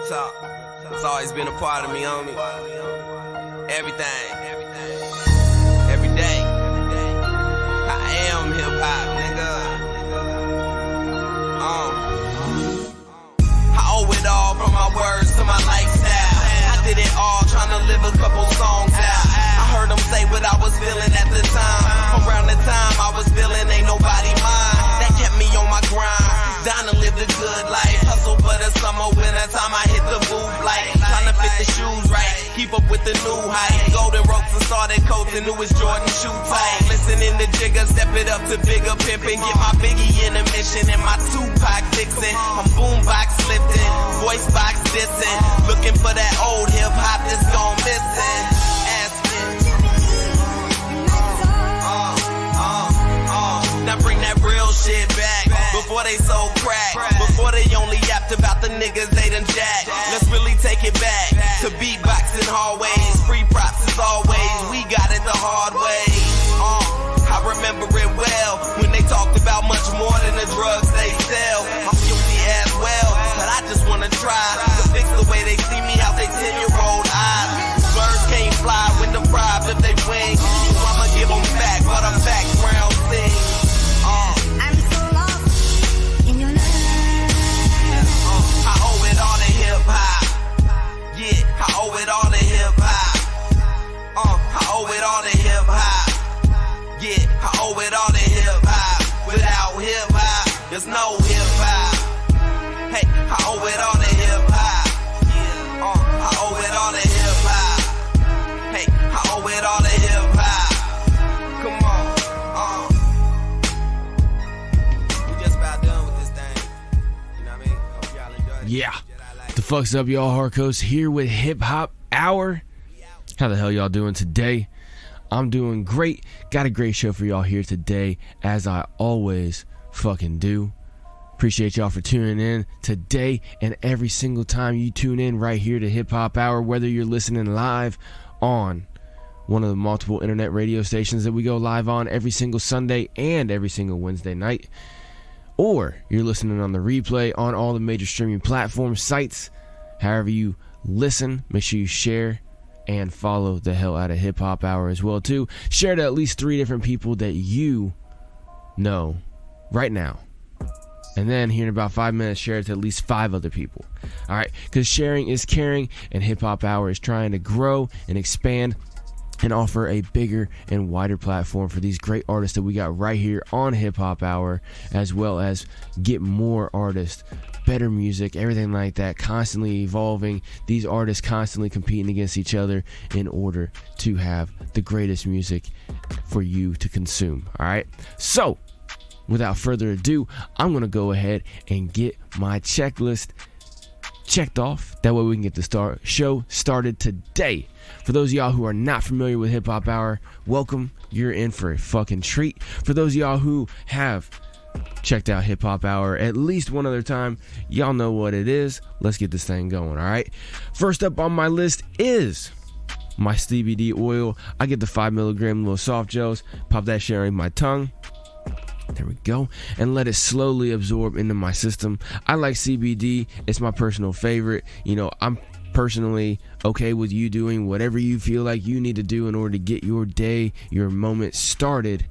talk. It's always been a part of me, homie. Everything. Every day. I am hip-hop, nigga. I owe it all from my words to my lifestyle. I did it all trying to live a couple songs out. I heard them say what I was feeling at the time. Around the time I was feeling ain't nobody mine. That kept me on my grind. Down to live the good life. Hustle for the summer, winter time I hit the booth like trying to fit the shoes right. Keep up with the new hype. Golden ropes and started coats and newest Jordan shoe type. Listening to Jigga, step it up to bigger pimping. Get my Biggie in a mission and my Tupac fixing. I'm boombox lifting, voice box dissing. Looking for that old hip hop that's gone missing. Now bring that real shit back. Before they sold crack. Before they only yapped about the niggas they done jacked. Let's really take it back to beatboxing hallways. Free props as always. We got it the hard way. I remember it well when they talked about much more than the drugs they sell. I'm guilty as well, but I just wanna try to fix the way they see me out they 10-year-old eyes. Birds can't fly when the fries if they wing. So I'ma give them back for the background thing. I'm so lost in your love. I owe it all to hip-hop. Yeah, I owe it all to hip-hop. I owe it all to hip-hop. Yeah, I owe it all to hip-hop. Without hip-hop, there's no hip-hop. Hey, I owe it all to hip-hop. I owe it all to hip-hop. Hey, I owe it all to hip-hop. Come on. We just about done with this thing. You know what I mean? Hope y'all enjoy it. Yeah. The fuck's up, y'all? Harkos here with HipHop Hour. How the hell y'all doing today? I'm doing great. Got a great show for y'all here today, as I always fucking do. Appreciate y'all for tuning in today and every single time you tune in right here to HipHop Hour, whether you're listening live on one of the multiple internet radio stations that we go live on every single Sunday and every single Wednesday night, or you're listening on the replay on all the major streaming platform sites. However you listen, make sure you share and follow the hell out of HipHop Hour as well too. Share to at least 3 different people that you know right now. And then here in about 5 minutes, share it to at least 5 other people. Alright, because sharing is caring, and HipHop Hour is trying to grow and expand and offer a bigger and wider platform for these great artists that we got right here on HipHop Hour, as well as get more artists, better music, everything like that, constantly evolving. These artists constantly competing against each other in order to have the greatest music for you to consume. All right, so without further ado, I'm gonna go ahead and get my checklist checked off. That way we can get the show started today. For those of y'all who are not familiar with HipHop Hour, welcome. You're in for a fucking treat. For those of y'all who have checked out HipHop Hour at least one other time, y'all know what it is. Let's get this thing going, all right? First up on my list is my CBD oil. I get the 5 milligram little soft gels, pop that shit in my tongue. There we go. And let it slowly absorb into my system. I like CBD. It's my personal favorite. You know, I'm personally okay with you doing whatever you feel like you need to do in order to get your day, your moment started.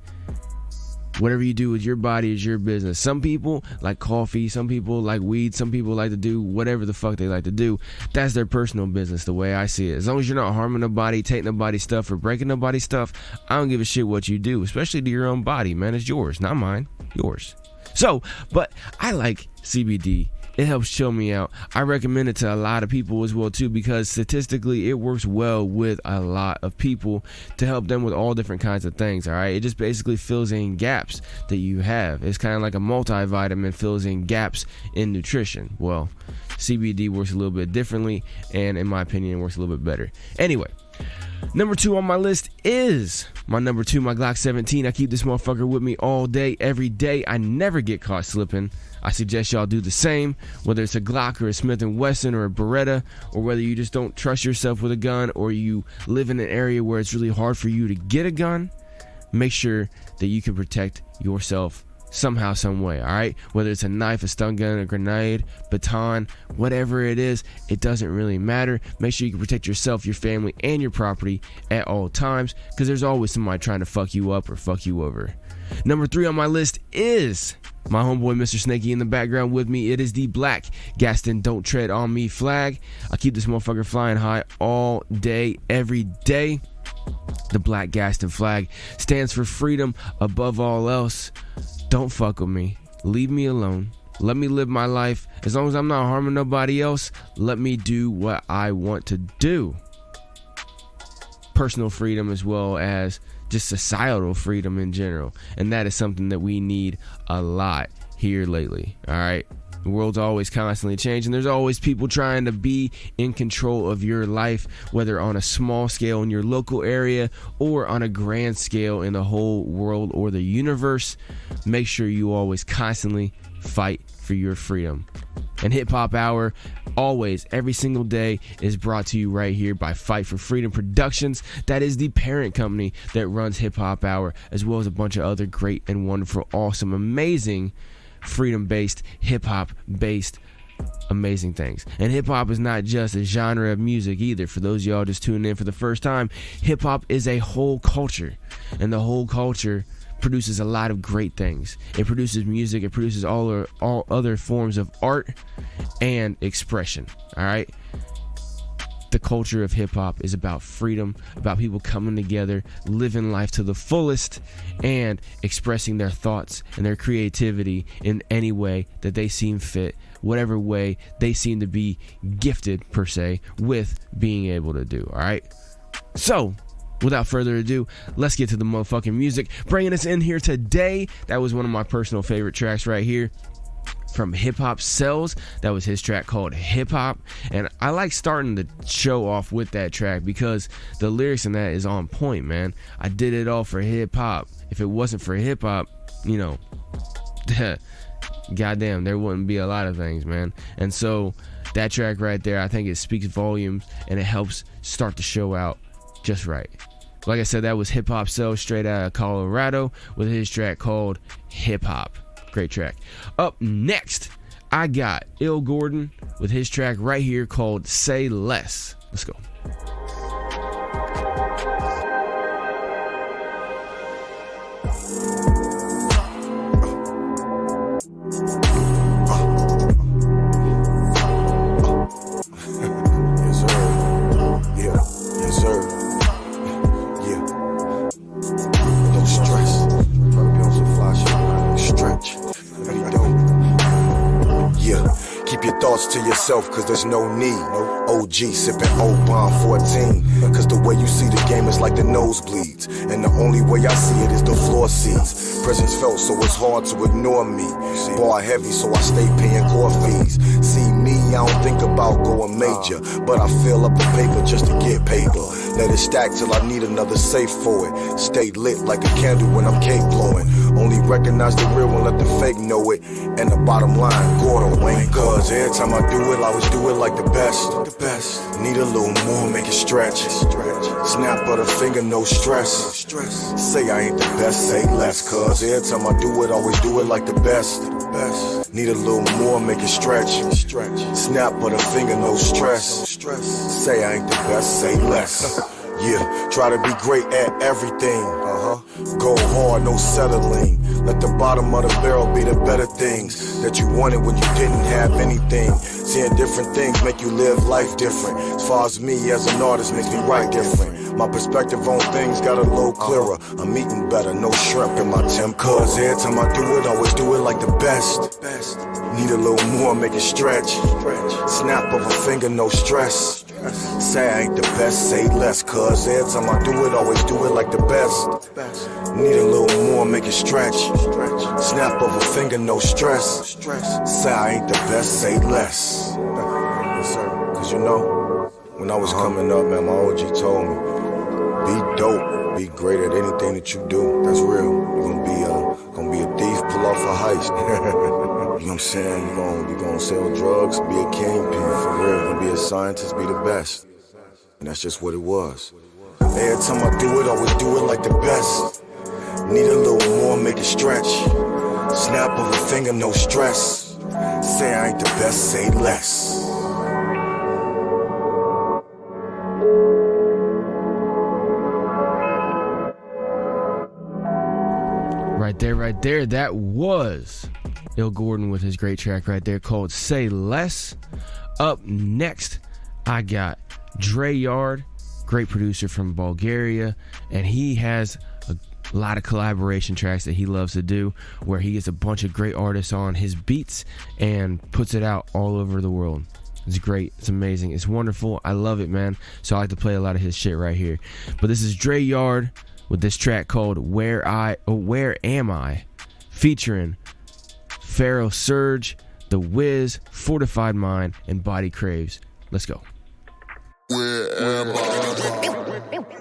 Whatever you do with your body is your business. Some people like coffee, some people like weed, some people like to do whatever the fuck they like to do. That's their personal business, the way I see it. As long as you're not harming nobody, taking nobody's stuff, or breaking nobody's stuff, I don't give a shit what you do, especially to your own body, man. It's yours, not mine, yours. So, but I like CBD. It helps chill me out. I recommend it to a lot of people as well too, because statistically it works well with a lot of people to help them with all different kinds of things. All right, it just basically fills in gaps that you have. It's kind of like a multivitamin, fills in gaps in nutrition. Well, CBD works a little bit differently, and in my opinion it works a little bit better. Anyway, number 2 on my list is my number 2, my Glock 17. I keep this motherfucker with me all day, every day. I never get caught slipping. I suggest y'all do the same, whether it's a Glock or a Smith & Wesson or a Beretta, or whether you just don't trust yourself with a gun, or you live in an area where it's really hard for you to get a gun. Make sure that you can protect yourself somehow, some way, all right? Whether it's a knife, a stun gun, a grenade, baton, whatever it is, it doesn't really matter. Make sure you can protect yourself, your family, and your property at all times, because there's always somebody trying to fuck you up or fuck you over. Number 3 on my list is my homeboy Mr. Snakey in the background with me. It is the Black Gaston Don't Tread on Me flag. I keep this motherfucker flying high all day, every day. The Black Gaston flag stands for freedom above all else. Don't fuck with me. Leave me alone. Let me live my life. As long as I'm not harming nobody else, let me do what I want to do. Personal freedom as well as just societal freedom in general. And that is something that we need a lot here lately. All right. The world's always constantly changing. There's always people trying to be in control of your life, whether on a small scale in your local area or on a grand scale in the whole world or the universe. Make sure you always constantly fight for your freedom. And HipHop Hour, always, every single day, is brought to you right here by Fight for Freedom Productions. That is the parent company that runs HipHop Hour, as well as a bunch of other great and wonderful, awesome, amazing, freedom-based, hip-hop-based, amazing things. And hip-hop is not just a genre of music either. For those of y'all just tuning in for the first time, hip-hop is a whole culture. And the whole culture produces a lot of great things. It produces music, it produces all other forms of art and expression. All right. The culture of hip hop is about freedom, about people coming together, living life to the fullest, and expressing their thoughts and their creativity in any way that they seem fit, whatever way they seem to be gifted per se with being able to do. All right. So, without further ado, let's get to the motherfucking music. Bringing us in here today, that was one of my personal favorite tracks right here from Hip Hop Cells. That was his track called Hip Hop. And I like starting the show off with that track because the lyrics in that is on point, man. I did it all for hip hop. If it wasn't for hip hop, you know, goddamn, there wouldn't be a lot of things, man. And so that track right there, I think it speaks volumes and it helps start the show out just right. Like I said, that was Hip Hop Cells straight out of Colorado with his track called Hip Hop. Great track. Up next, I got Ill Gordon with his track right here called Say Less. Let's go. Yes, sir. Yeah. Yes, sir. Yeah. No stress. Gotta be on some fly shit. Stretch. Pretty dope. Yeah. Keep your thoughts to yourself, cause there's no need. OG sipping Old Bomb 14. Cause the way you see the game is like the nosebleeds. And the only way I see it is the floor seats. Presence felt, so it's hard to ignore me. Bar heavy, so I stay paying core fees. See me, I don't think about going major, but I fill up the paper just to get paper. Let it stack till I need another safe for it. Stay lit like a candle when I'm cake blowing. Only recognize the real one, let the fake know it. And the bottom line, Gordon Wayne. Cause every time I do it, I always do it like the best. Need a little more, make it stretch. Snap of the finger, no stress. Say I ain't the best, say less. Cause every time I do it, always do it like the best. Need a little more, make it stretch. Snap of the finger, no stress. Say I ain't the best, say less. Yeah, try to be great at everything. Go hard, no settling. Let the bottom of the barrel be the better things that you wanted when you didn't have anything. Seeing different things make you live life different. As far as me as an artist makes me write different. My perspective on things got a little clearer. I'm eating better, no shrimp in my temp. Cause every time I do it, always do it like the best. Need a little more, make it stretch. Snap of a finger, no stress. Say I ain't the best, say less. Cause every time I do it, always do it like the best. Need a little more, make it stretch. Snap of a finger, no stress. Say I ain't the best, say less. Yes, sir. Cause you know, when I was coming up, man, my OG told me, be dope, be great at anything that you do. That's real. You're gonna be a thief, pull off a heist. You know what I'm saying? You're gonna sell drugs, be a kingpin, for real. You're gonna be a scientist, be the best. And that's just what it was. Every time I do it, always do it like the best. Need a little more, make it stretch. Snap of a finger, no stress. Say I ain't the best, say less. Right there, that was Il Gordon with his great track right there called Say Less. Up next, I got Dre Yard, great producer from Bulgaria, and he has a lot of collaboration tracks that he loves to do where he gets a bunch of great artists on his beats and puts it out all over the world. It's great. It's amazing. It's wonderful. I love it, man. So I like to play a lot of his shit right here. But this is Dre Yard with this track called Where Am I? Featuring Pharaoh Surge, The Wiz, Fortified Mind, and Body Craves. Let's go. Where am I?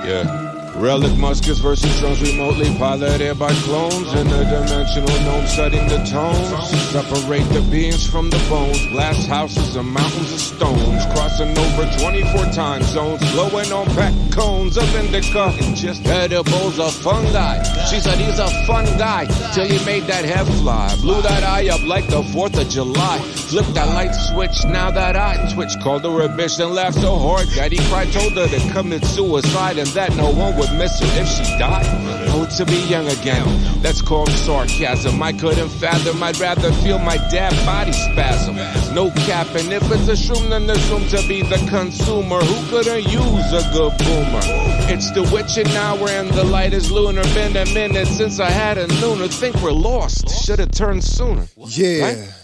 Yeah. Relic muskets versus drones remotely piloted by clones. Interdimensional gnomes setting the tones. Separate the beings from the bones. Glass houses and mountains of stones. Crossing over 24 time zones. Blowing on pack cones of indica. Just edibles of fungi. She said he's a fun guy. Till he made that head fly. Blew that eye up like the 4th of July. Flipped that light switch, now that I twitch. Called her a bitch and laughed so hard that he cried. Told her to commit suicide and that no one would miss her if she died. Oh, to be young again, that's called sarcasm. I couldn't fathom, I'd rather feel my dad body spasm. No capping, if it's a shroom then there's room to be the consumer. Who couldn't use a good boomer? It's the witching hour and the light is lunar. Been a minute since I had a nooner. Think we're lost, should've turned sooner. Yeah. Right?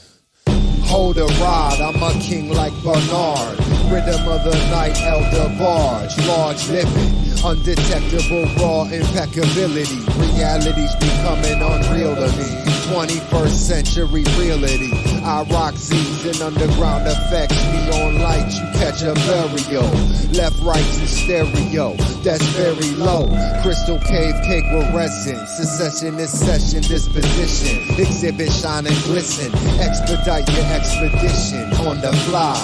Hold a rod, I'm a king like Bernard. Rhythm of the night, Elder Barge. Large living, undetectable raw impeccability. Reality's becoming unreal to me. 21st century reality. I rock Z's and underground effects. Neon lights, you catch a burial. Left, right, in stereo, that's very low. Crystal cave cake with resin. Secession is session disposition. Exhibit shine and glisten. Expedite your expedition on the fly.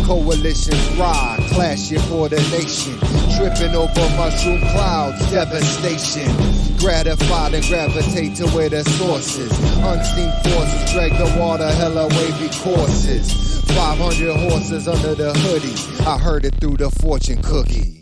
Coalitions ride, clash your coordination. Tripping over mushroom clouds, devastation. Gratified and gravitate to where the source is. Unseen forces drag the water hella wavy courses. 500 horses under the hoodie. I heard it through the fortune cookie.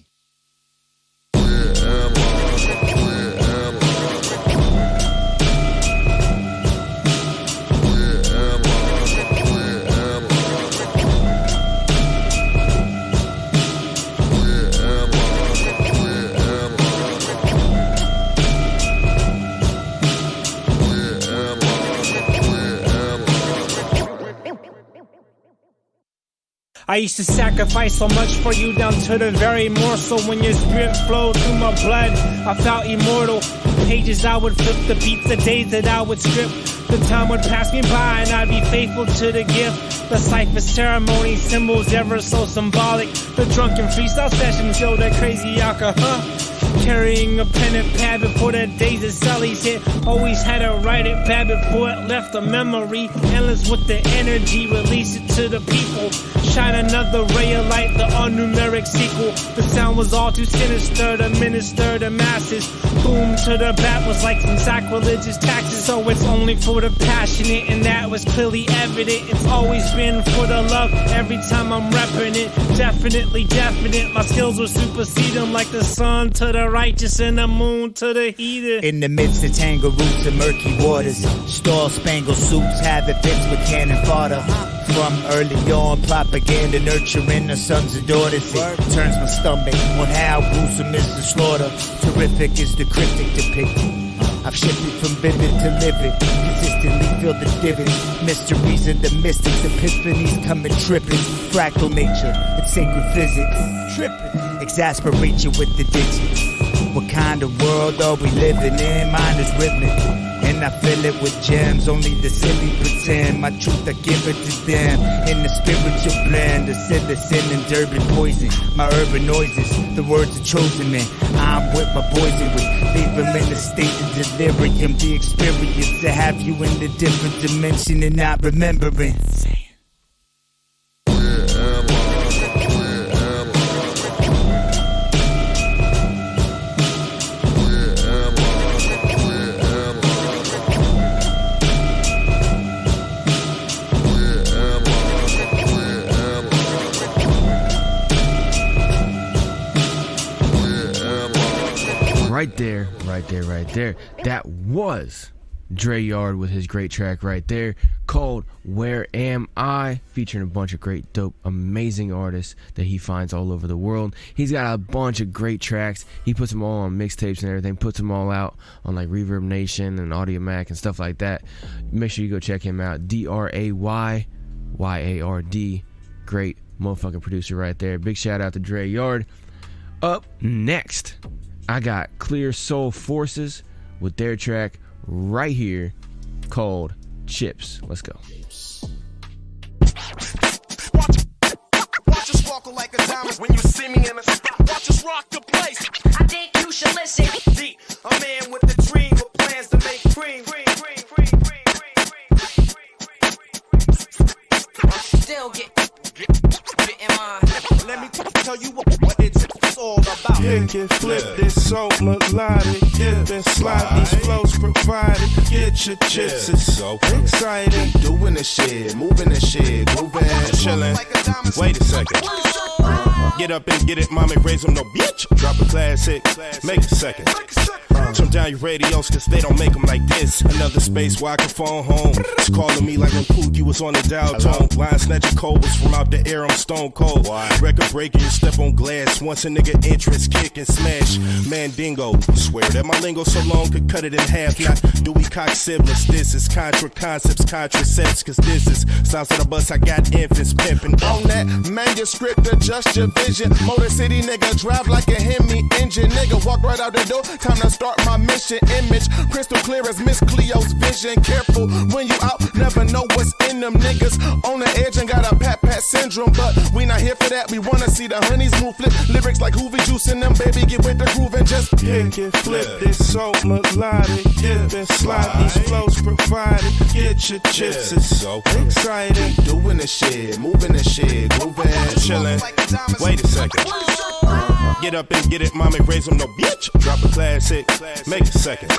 I used to sacrifice so much for you down to the very morsel. When your spirit flowed through my blood, I felt immortal. The pages I would flip, the beats, the days that I would strip. The time would pass me by and I'd be faithful to the gift. The cipher ceremony, symbols ever so symbolic. The drunken freestyle sessions, yo, that crazy yaka, Carrying a pen and pad before the days of Sally's hit. Always had to write it bad before it left a memory. Endless with the energy, release it to the people. Shine another ray of light, the all-numeric sequel. The sound was all too sinister to minister to masses. Boom to the bat was like some sacrilegious taxes. So it's only for the passionate, and that was clearly evident. It's always been for the love, every time I'm repping it. Definitely definite, my skills will supersede them. Like the sun to the righteous and the moon to the heathen. In the midst of tangle roots and murky waters, star-spangled suits have it fixed with cannon fodder. From early on, propaganda nurturing the sons and daughters. It turns my stomach on how gruesome is the slaughter. Terrific is the cryptic depiction. I've shifted from vivid to livid, consistently feel the divots. Mysteries and the mystics, epiphanies coming tripping. Fractal nature, it's sacred physics. Tripping, exasperate you with the digits. What kind of world are we living in? Mine is rhythmic. And I fill it with gems, only the silly pretend. My truth, I give it to them. In the spiritual blend, the sin and Durban poison. My urban noises, the words of chosen men. I'm with my boys and we leave them in the state of delirium. The experience to have you in the different dimension and not remembering. Right there. That was Dre Yard with his great track right there called Where Am I, featuring a bunch of great, dope, amazing artists that he finds all over the world. He's got a bunch of great tracks. He puts them all on mixtapes and everything, puts them all out on like Reverb Nation and Audio Mac and stuff like that. Make sure you go check him out. DRAYYARD. Great motherfucking producer right there. Big shout out to Dre Yard. Up next, I got Clear Soul Forces with their track right here called Chips. Let's go. Watch us walk like a diamond when you see me in a spot. Watch us rock the place. I think you should listen. D, a man with a dream with plans to make cream. Still get in mind. Let me tell you what it's all about. Kick it, flip this so melodic. Dip and slide these flows provided. Get your chips, it's so exciting. Doing the shit, moving the shit, grooving, Chillin'. Wait a second. Get up and get it, mommy, raise them no bitch. Drop a classic, make a second. Turn down your radios, cause they don't make them like this. Another space where I can phone home. It's calling me like when Pookie was on the dial tone. Line snatching cold was from out the air, I'm stone cold. Record breaking, you step on glass. Once a nigga entrance, kick and smash. Mandingo, swear that my lingo so long could cut it in half. Not Dewey Cox siblings, this is contra concepts, contracepts. Cause this is sounds of the bus, I got infants pimping. On that manuscript, adjust your vision. Motor City nigga, drive like a Hemi engine. Nigga, walk right out the door, time to start my mission. Image crystal clear as Miss Cleo's vision. Careful when you out, never know what's in them niggas. On the edge and got a pat syndrome, but we not here for that. We wanna see the honeys move, flip lyrics like Hoovy juice in them, baby. Get with the groove and just kick it, flip this so melodic. Dip and slide these flows provided. Get your chips, it's so exciting. doing the shit, moving the shit, grooving, Chillin'. Wait a second. Get up and get it, mommy, raise them no bitch. Drop a classic, make a second.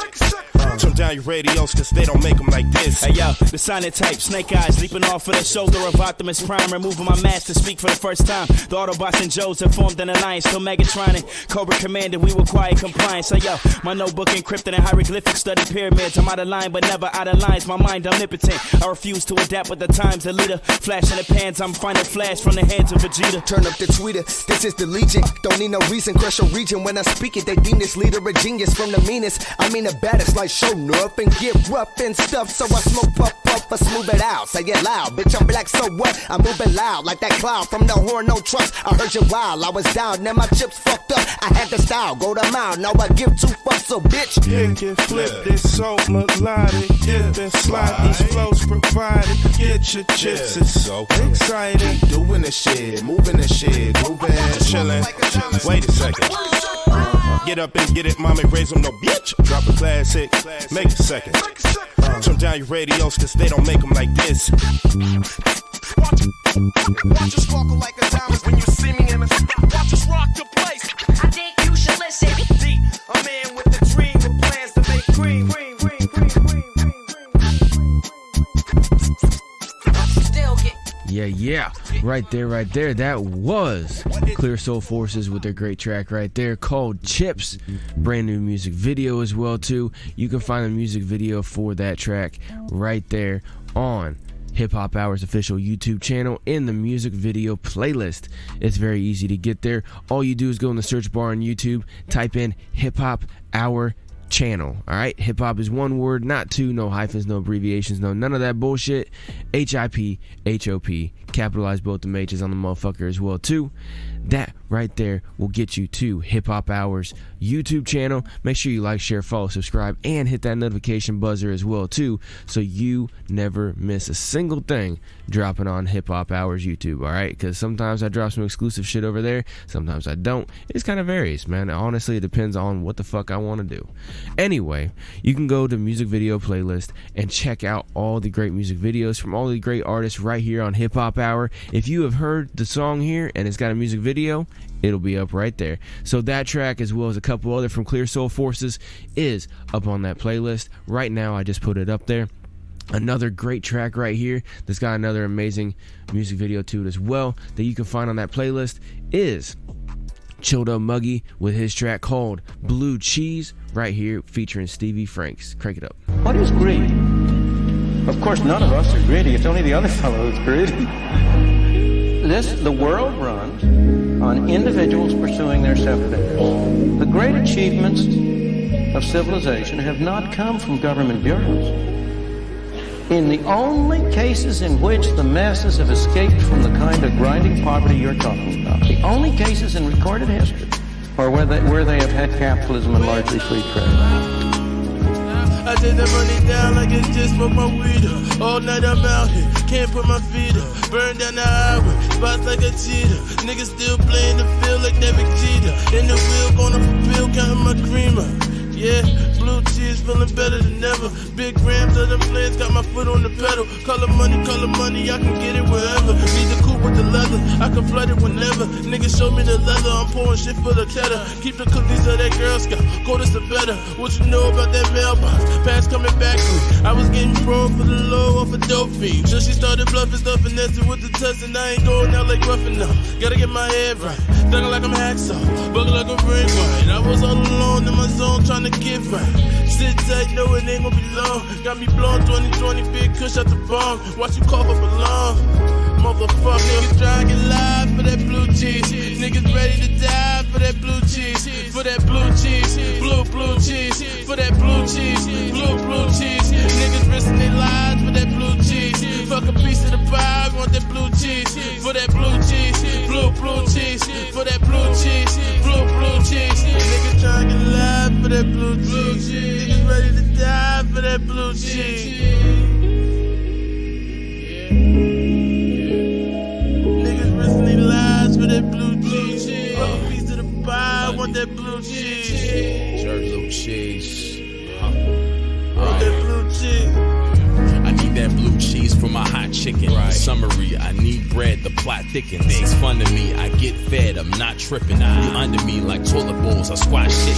Turn down your radios, cause they don't make them like this. Hey yo, the silent type, snake eyes, leaping off of the shoulder of Optimus Prime, removing my mask to speak for the first time. The Autobots and Joes have formed an alliance, till Megatron and Cobra Commander, we require compliance. So yo, my notebook encrypted in hieroglyphics, study pyramids. I'm out of line, but never out of lines. My mind omnipotent, I refuse to adapt with the times. The leader, flash in the pans, I'm finding flash from the hands of Vegeta. Turn up the tweeter, this is the Legion. Don't need no reason, crush your region. When I speak it, they deem this leader a genius. From the meanest, I mean the baddest, like show up and get rough and stuff. So I smoke puff, I smooth it out. Say it loud, bitch, I'm black, so what? I'm moving loud like that cloud from the horn, no trust. I heard you wild, I was down, now my chips fucked up. I had the style, go the mile, now I give 2 fucks, so bitch. Kick it, flip this so melodic. Dip and slide these flows provided. Get your chips, it's so exciting. doing the shit, moving the shit, grooving, Chillin'. Wait a second. Get up and get it, mommy, raise them no bitch. Drop a classic, make a second. Turn down your radios, cause they don't make them like this. Watch us walk like a diamond when you see me in a spot. Watch us rock the place. I think you should listen. D, a man with a dream with plans to make cream. Still get Yeah. Right there. That was Clear Soul Forces with their great track right there called Chips. Brand new music video as well too. You can find the music video for that track right there on HipHop Hour's official YouTube channel in the music video playlist. It's very easy to get there. All you do is go in the search bar on YouTube, type in HipHop Hour channel. All right, hip hop is one word, not two, no hyphens, no abbreviations, no none of that bullshit. HIPHOP, capitalize both the H's on the motherfucker as well too. That right there will get you to Hip Hop Hour's YouTube channel. Make sure you like, share, follow, subscribe, and hit that notification buzzer as well too, so you never miss a single thing dropping on Hip Hop Hour's YouTube. All right, because sometimes I drop some exclusive shit over there, sometimes I don't. It just kind of varies, man. Honestly, it depends on what the fuck I want to do. Anyway, you can go to music video playlist and check out all the great music videos from all the great artists right here on Hip Hop Hour. If you have heard the song here and it's got a music video, it'll be up right there. So that track, as well as a couple other from Clear Soul Forces, is up on that playlist right now. I just put it up there. Another great track right here that's got another amazing music video to it as well that you can find on that playlist is Chilled Muggy with his track called Blue Cheese right here, featuring Stevie Franks. Crank it up. What is greed? Of course, none of us are greedy. It's only the other fellow who's greedy. The world runs on individuals pursuing their separate interests. The great achievements of civilization have not come from government bureaus. In the only cases in which the masses have escaped from the kind of grinding poverty you're talking about, the only cases in recorded history are where they have had capitalism and largely free trade. I take the money down like it's just for my weed. All night I'm out here, can't put my feet up. Burn down the highway, spots like a cheetah. Niggas still playing the field like Derek Jeter. In the wheel, going off a bill, counting my creamer. Yeah, blue cheese, feeling better than ever. Big grams of them plans, got my foot on the pedal. Color money, I can get it wherever. Need the coupe with the leather, I can flood it whenever. Niggas show me the leather, I'm pouring shit for the cheddar. Keep the cookies of that Girl Scout, coldest the better. What you know about that mailbox? Pass coming back to me. I was getting pro for the low off a dope fiend. So she started bluffing stuff and messing with the test, and I ain't going out like roughing up. Gotta get my head right, thugging like I'm hacksaw, bugging like a ring white. I was all alone in my zone trying to get right. Sit tight, know it ain't gonna be long. Got me blowing 2020, big kush out the bomb. Watch you cough up a lung. Motherfucker, niggas trying to get live for that blue cheese. Niggas ready to die for that blue cheese. For that blue cheese, blue cheese. For that blue cheese, blue cheese. Niggas risking their lives for that blue cheese. Fuck a piece of the pie, want that blue cheese. For that blue cheese, blue cheese. For that blue cheese, blue cheese. Niggas trying to get live for that blue cheese. Niggas ready to die for that blue cheese. For that blue cheese, fuck a piece of the pie, I want that blue cheese. Serve blue cheese. Want that blue cheese. I need that blue cheese for my hot chicken. Right. Summary, I need bread, the plot thickens. It's fun to me, I get fed, I'm not tripping. You under me like toilet bowls, I squash shit.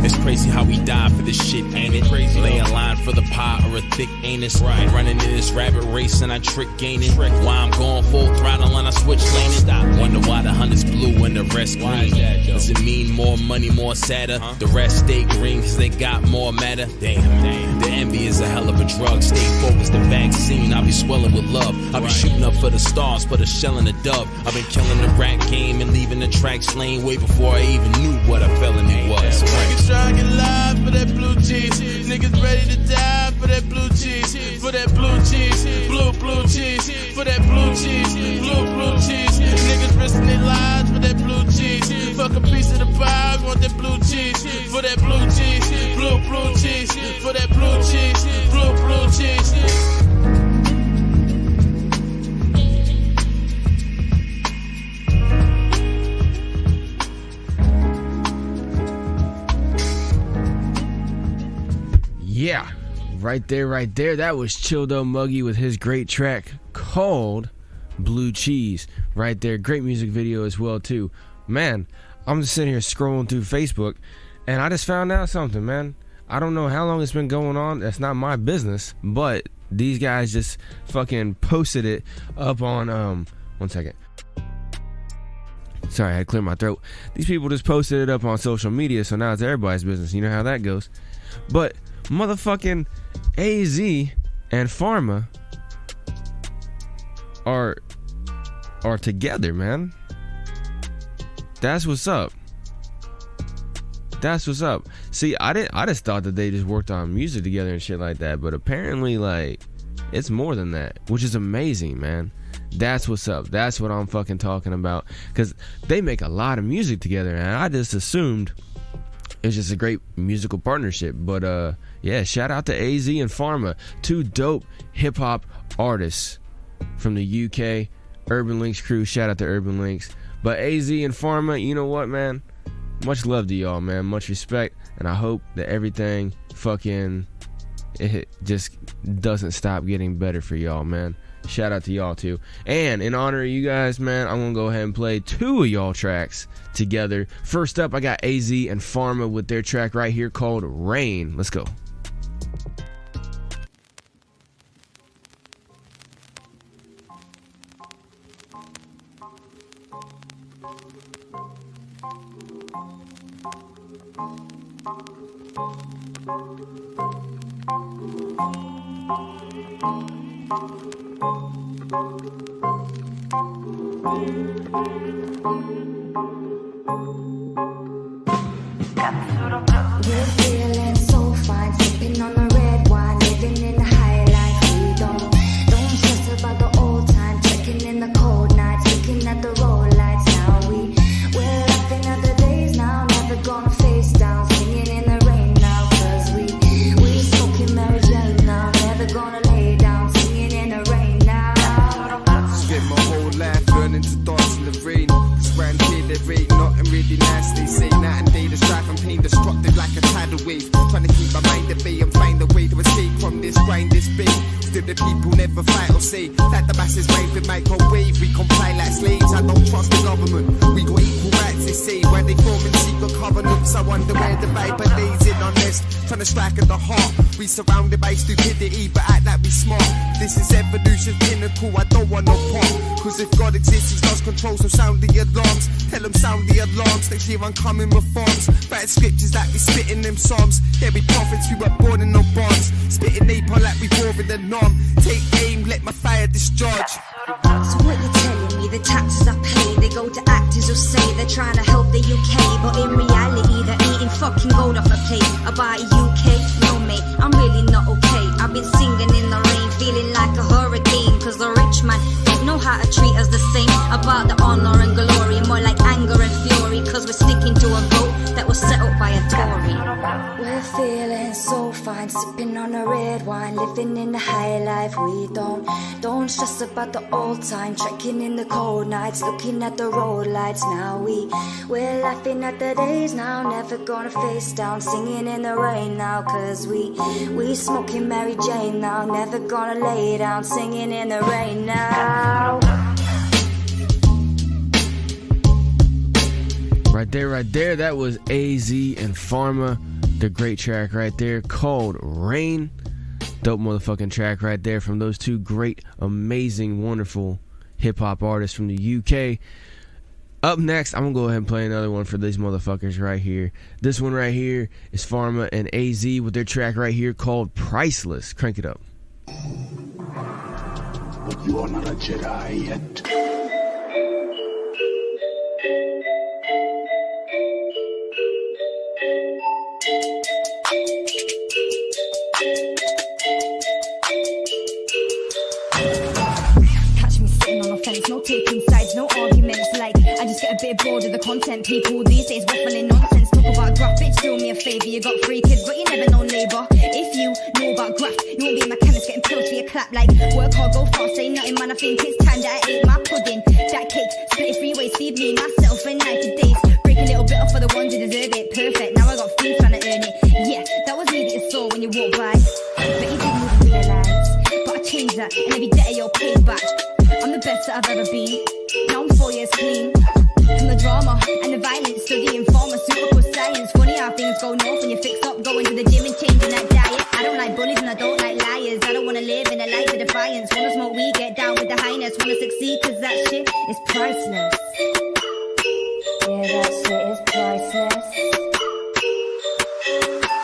It's crazy how we die for this shit, ain't it? Crazy. Lay in line for the pie or a thick anus. Right. Running in this rabbit race and I trick gaining. Why I'm going full throttle and I switch laning. Wonder why the hunt is blue and the rest green. Does it mean more money, more sadder? The rest stay green cause they got more matter. Damn. The envy is a hell of a drug. Stay focused, the vaccine. I'll be swelling with love. I'll be shooting up for the stars, put a shell in a dove. I've been killing the rat game and leaving the tracks lane way before I even knew what a felony was. Niggas trying to get live for that blue cheese. Niggas ready to die for that blue cheese. For that blue cheese, blue cheese. For that blue cheese, blue cheese. Niggas risking their lives for that blue cheese. Fuck a piece of the pie, want that blue cheese. For that blue cheese, blue cheese. For that blue cheese, blue cheese. Yeah, right there. That was Chilled Muggy with his great track called Blue Cheese. Right there, great music video as well too. Man, I'm just sitting here scrolling through Facebook, and I just found out something, man. I don't know how long it's been going on. That's not my business, but these guys just fucking posted it up on one second. Sorry, I had to clear my throat. These people just posted it up on social media, so now it's everybody's business. You know how that goes. But motherfucking AZ and Pharma are together, man. That's what's up. That's what's up. See, I just thought that they just worked on music together and shit like that, but apparently, like, it's more than that, which is amazing, man. That's what's up. That's what I'm fucking talking about, because they make a lot of music together, and I just assumed it's just a great musical partnership. But yeah, shout out to AZ and Pharma, two dope hip-hop artists from the UK. Urban Links crew, shout out to Urban Links. But AZ and Pharma, you know what, man? Much love to y'all, man. Much respect. And I hope that everything fucking, it just doesn't stop getting better for y'all, man. Shout out to y'all too. And in honor of you guys, man, I'm gonna go ahead and play two of y'all tracks together. First up, I got AZ and Pharma with their track right here called Rain. Let's go. We're feeling so fine, sipping on the red wine, living in the high life. We don't stress about the old time, checking in the cold nights, looking at the road lights. Now we're laughing at the days now, never gonna face down, singing in the rain now, 'cause we smoking Mary Jane now, never gonna lay down, singing in the rain now. Spent my whole life learning to dance in the rain. Cause round here there ain't nothing really nice. They say night and day the strife and pain destructive like a tidal wave. Trying to keep my mind at bay and find a way to escape from this grind, this pain. Still the people never fight or say that the masses rave with microwave. We comply like slaves, I don't trust the government. We got equal rights, they say. Why they forming secret covenants? I wonder where the viper lays in honest. Trying to strike at the heart. We surrounded by stupidity but act like we smart. This is evolution's pinnacle, I don't want no part. Cause if God exists, he does control, so sound the alarms. Tell them sound the alarms, next year I'm coming reforms. Bad scriptures like we spitting them psalms. Yeah, we prophets, we were born in no bonds. Spitting napalm like we wore in the norm. Take aim, let my fire discharge. So what you telling me, the taxes I pay, they go to actors who say they're trying to help the UK, but in reality they're eating fucking gold off a plate. About UK? No mate, I'm really not okay. I've been singing in the rain, feeling like a hurricane, cause the rich man don't know how to treat us the same. About the honor and glory, more like anger and fury, cause we're sticking to a vote that was set up by a Tory. We're feeling so fine, sipping on a red wine, living in the high life. We don't stress about the old time, trekking in the cold nights, looking at the road lights. Now we're laughing at the days now, never gonna face down, singing in the rain now, 'cause we smoking Mary Jane now, never gonna lay down, singing in the rain now. Right there, that was AZ and Pharma. The great track right there called Rain. Dope motherfucking track right there from those two great, amazing, wonderful hip-hop artists from the UK. Up next, I'm gonna go ahead and play another one for these motherfuckers right here. This one right here is Pharma and AZ with their track right here called Priceless. Crank it up. But you are not a Jedi yet. Catch me sitting on a fence, no taking sides, no arguments. Like, I just get a bit bored of the content. People these days waffling nonsense. Talk about graph, bitch, do me a favor. You got 3 kids, but you never know neighbor. If you know about graph, you won't be a mechanic getting pills for your clap. Like, work hard, go fast, say nothing, man. I think it's time that I ate my pudding. That cake, split it 3 ways, feed me, myself, and 90 days. Break a little bit off for the ones who deserve it. Perfect, now I got food trying to earn it. Yeah, that was me that you saw when you walked by. But you didn't even realise. But I changed that, and every day you're paid back. I'm the best that I've ever been. Now I'm 4 years clean. From the drama and the violence, studying pharmaceutical science. Funny how things go north when you fix up, going to the gym and changing that diet. I don't like bullies and I don't like liars. I don't wanna live in a life of defiance. Wanna smoke weed, get down with the highness. Wanna succeed, cause that shit is priceless. Yeah, that shit is priceless.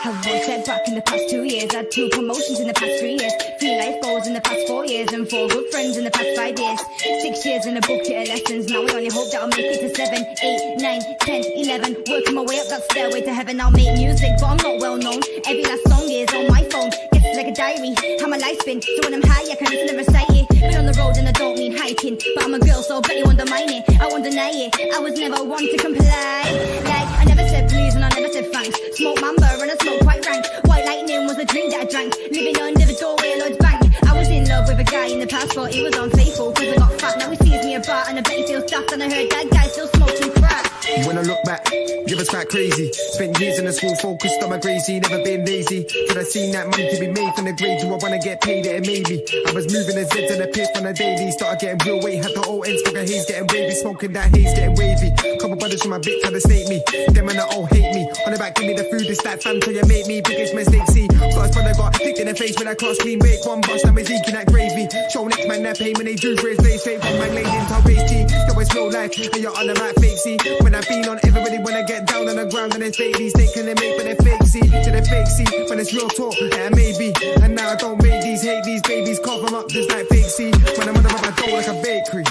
Have watched that Look back in the past 2 years, had 2 promotions in the past 3 years, 3 life goals in the past 4 years, and 4 good friends in the past 5 years. 6 years in a bucket of lessons, now I only hope that I'll make it to 7, 8, 9, 10, 11. Working my way up that stairway to heaven, I'll make music, but I'm not well known. Every last song is on my phone, gets like a diary, how my life's been. So when I'm high, I can listen and recite it. Been on the road and I don't mean hiking, but I'm a girl, so bet you won't deny it. I won't deny it, I was never one to comply. Like, I never said please and I never said thanks. Smoke mamba and I smoke quite rank. White lightning was a drink that I drank. Living under the doorway of Lloyd's Bank. I was in love with a guy in the past, but he was unfaithful cause I got fat. Now he sees me about and I bet he feels daft. And I heard that guy still smoking crack. When I look back, it was quite crazy. Spent years in the school focused on my grades, never been lazy. Could I seen that money to be made from the grade? Do I wanna get paid? It maybe. I was moving the Zeds and the piff on a daily. Started getting real weight, had the old ends, smoking haze, getting wavy. Smoking that haze, getting wavy. Couple brothers from my bitch try to snake me. Them and the all hate me. On the back, give me the food, it's that fam, so you make me. Biggest mistake, see. First brother got kicked in the face when I cross clean. Wake one bust, now we're eking that gravy. Show next man that pain when they do for his face. Straight from my lane into race G. Yo, it's real life, and you're on the right fake, see. When I've been on everybody wanna get down on the ground and it's babies taking they make but they fake see to the fake see when it's real talk and maybe and now I don't make these hate these babies cough them up just like fake see when I'm on my door like a bakery.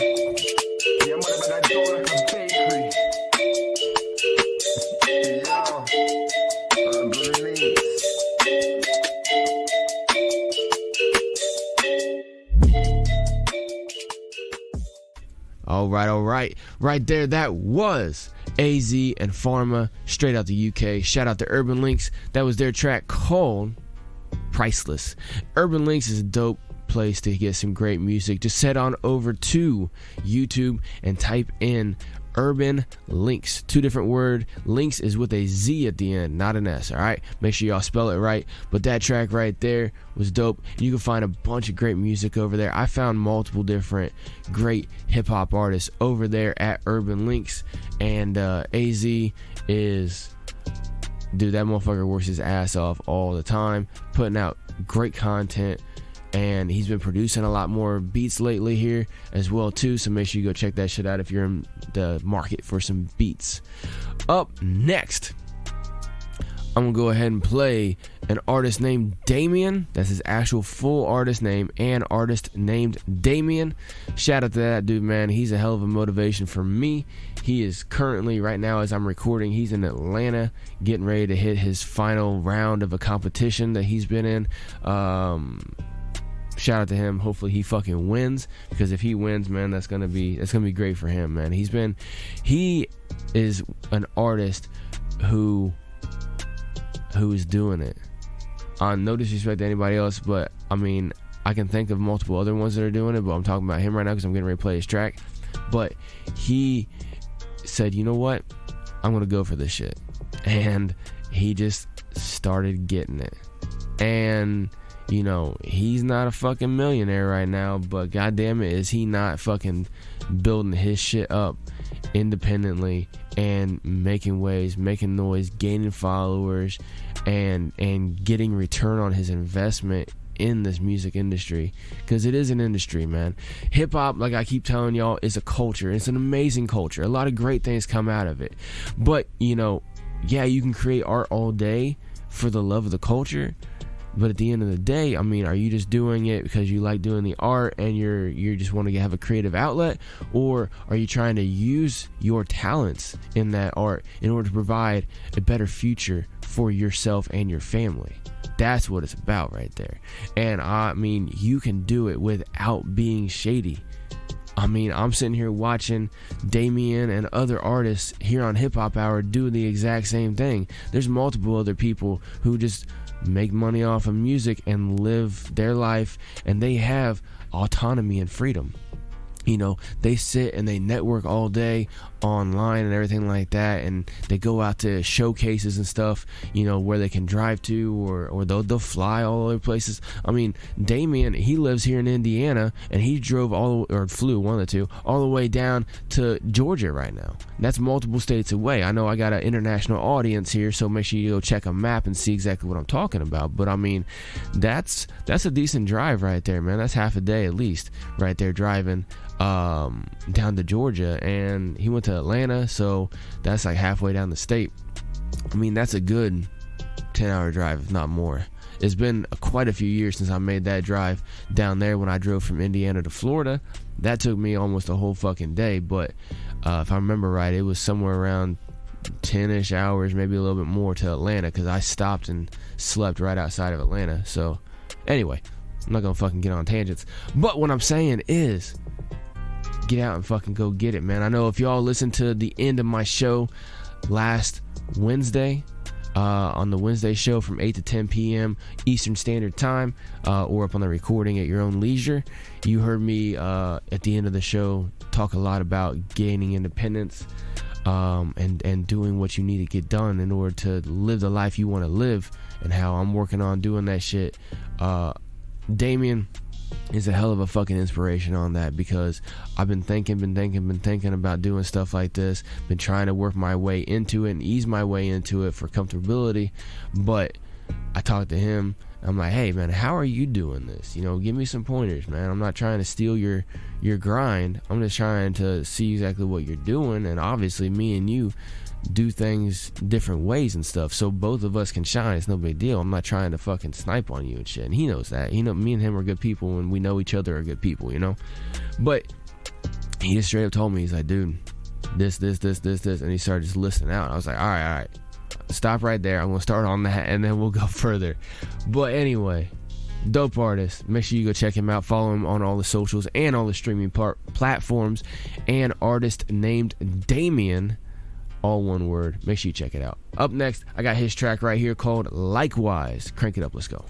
Yeah, I'm on my door like a bakery. All right. Right there, that was AZ and Pharma, straight out the UK. Shout out to Urban Links. That was their track called Priceless. Urban Links is a dope place to get some great music. Just head on over to YouTube and type in Urban Links. 2 different word. Links is with a Z at the end, not an S. All right, make sure y'all spell it right. But that track right there was dope. You can find a bunch of great music over there. I found multiple different great hip-hop artists over there at Urban Links, and AZ is, dude, that motherfucker works his ass off all the time, putting out great content. And he's been producing a lot more beats lately here as well too, so make sure you go check that shit out if you're in the market for some beats. Up next, I'm gonna go ahead and play an artist named Damien. That's his actual full artist name, and artist named Damien. Shout out to that dude, man. He's a hell of a motivation for me. He is currently, right now as I'm recording, he's in Atlanta getting ready to hit his final round of a competition that he's been in. Shout out to him. Hopefully he fucking wins, because if he wins, man, that's gonna be great for him, man. He is an artist who is doing it. No disrespect to anybody else, but I mean, I can think of multiple other ones that are doing it, but I'm talking about him right now because I'm getting ready to play his track. But he said, you know what, I'm gonna go for this shit, and he just started getting it. And you know, he's not a fucking millionaire right now, but goddamn it, is he not fucking building his shit up independently and making waves, making noise, gaining followers, and getting return on his investment in this music industry, because it is an industry, man. Hip hop, like I keep telling y'all, is a culture. It's an amazing culture. A lot of great things come out of it. But you know, yeah, you can create art all day for the love of the culture, but at the end of the day, I mean, are you just doing it because you like doing the art and you just want to have a creative outlet, or are you trying to use your talents in that art in order to provide a better future for yourself and your family? That's what it's about right there. And I mean, you can do it without being shady. I mean, I'm sitting here watching Damien and other artists here on HipHop Hour do the exact same thing. There's multiple other people who just make money off of music and live their life, and they have autonomy and freedom. You know, they sit and they network all day online and everything like that, and they go out to showcases and stuff, you know, where they can drive to, or they'll fly all over places. I mean, Damien, he lives here in Indiana, and he flew, one of the two, all the way down to Georgia right now. And that's multiple states away. I know I got an international audience here, so make sure you go check a map and see exactly what I'm talking about. But I mean, that's a decent drive right there, man. That's half a day at least right there driving down to Georgia, and he went to Atlanta, so that's like halfway down the state. I mean, that's a good 10-hour drive, if not more. It's been quite a few years since I made that drive down there when I drove from Indiana to Florida. That took me almost a whole fucking day, but if I remember right, it was somewhere around 10-ish hours, maybe a little bit more to Atlanta, because I stopped and slept right outside of Atlanta. So anyway, I'm not gonna fucking get on tangents, but what I'm saying is get out and fucking go get it, man. I know if y'all listened to the end of my show last Wednesday, on the Wednesday show from 8 to 10 p.m. Eastern Standard Time, or up on the recording at your own leisure, you heard me at the end of the show talk a lot about gaining independence, and doing what you need to get done in order to live the life you want to live, and how I'm working on doing that shit. Damien is a hell of a fucking inspiration on that, because I've been thinking about doing stuff like this, been trying to work my way into it and ease my way into it for comfortability. But I talked to him, I'm like, hey man, how are you doing this? You know, give me some pointers, man. I'm not trying to steal your grind, I'm just trying to see exactly what you're doing, and obviously me and you do things different ways and stuff, so both of us can shine. It's no big deal. I'm not trying to fucking snipe on you and shit, and he knows that. Me and him are good people, and we know each other are good people, you know. But he just straight up told me, he's like, dude, this, and he started just listing out. I was like, all right, stop right there. I'm gonna start on that, and then we'll go further. But anyway, dope artist. Make sure you go check him out. Follow him on all the socials and all the streaming platforms. And artist named Damien, all one word. Make sure you check it out. Up next, I got his track right here called Likewise. Crank it up, let's go.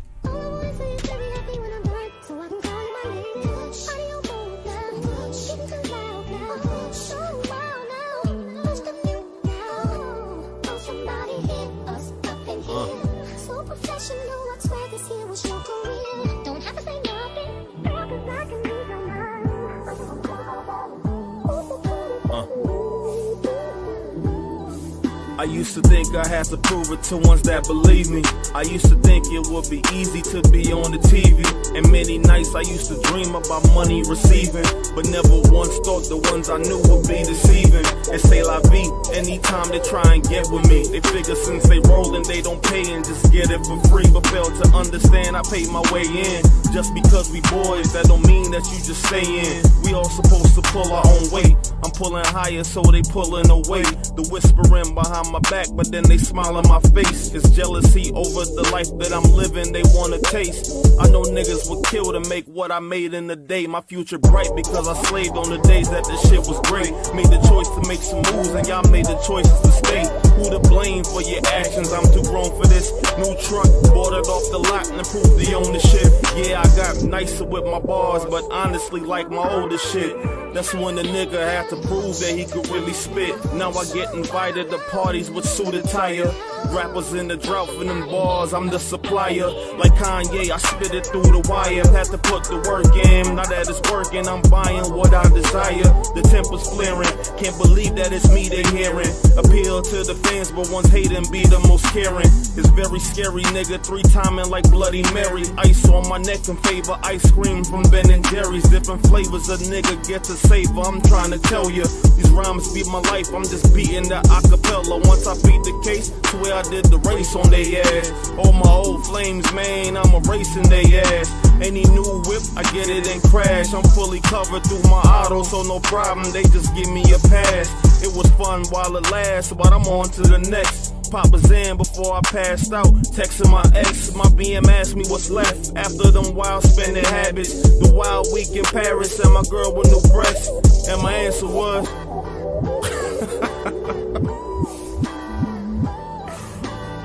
I used to think I had to prove it to ones that believe me. I used to think it would be easy to be on the TV. And many nights I used to dream about money receiving, but never once thought the ones I knew would be deceiving. And say la vie, anytime they try and get with me, they figure since they rollin' they don't pay and just get it for free. But fail to understand I paid my way in. Just because we boys, that don't mean that you just stay in. We all supposed to pull our own weight. I'm pulling higher, so they pulling away. The whispering behind my back, but then they smile in my face. It's jealousy over the life that I'm living, they wanna taste. I know niggas would kill to make what I made in the day. My future bright because I slaved on the days that the shit was great. Made the choice to make some moves and y'all made the choices to stay. Who to blame for your actions? I'm too grown for this. New truck, bought it off the lot and improved the ownership. Yeah, I got nicer with my bars, but honestly like my older shit. That's when the nigga had to prove that he could really spit. Now I get invited to parties with suit attire. Rappers in the drought for them bars, I'm the supplier. Like Kanye, I spit it through the wire. Had to put the work in, now that it's working, I'm buying what I desire. The temper's flaring, can't believe that it's me they're hearing. Appeal to the fans, but one's hate and be the most caring. It's very scary, nigga, 3-timing like Bloody Mary. Ice on my neck and favor ice cream from Ben and Jerry's. Different flavors a nigga get to savor, I'm trying to tell you. These rhymes beat my life, I'm just beating the acapella. Once I beat the case, swear I did the race on they ass. All my old flames, man, I'm erasing they ass. Any new whip, I get it and crash. I'm fully covered through my auto, so no problem, they just give me a pass. It was fun while it lasts, but I'm on to the next. Papa's in before I passed out, texting my ex. My BM asked me what's left after them wild spending habits. The wild week in Paris and my girl with new breasts. And my answer was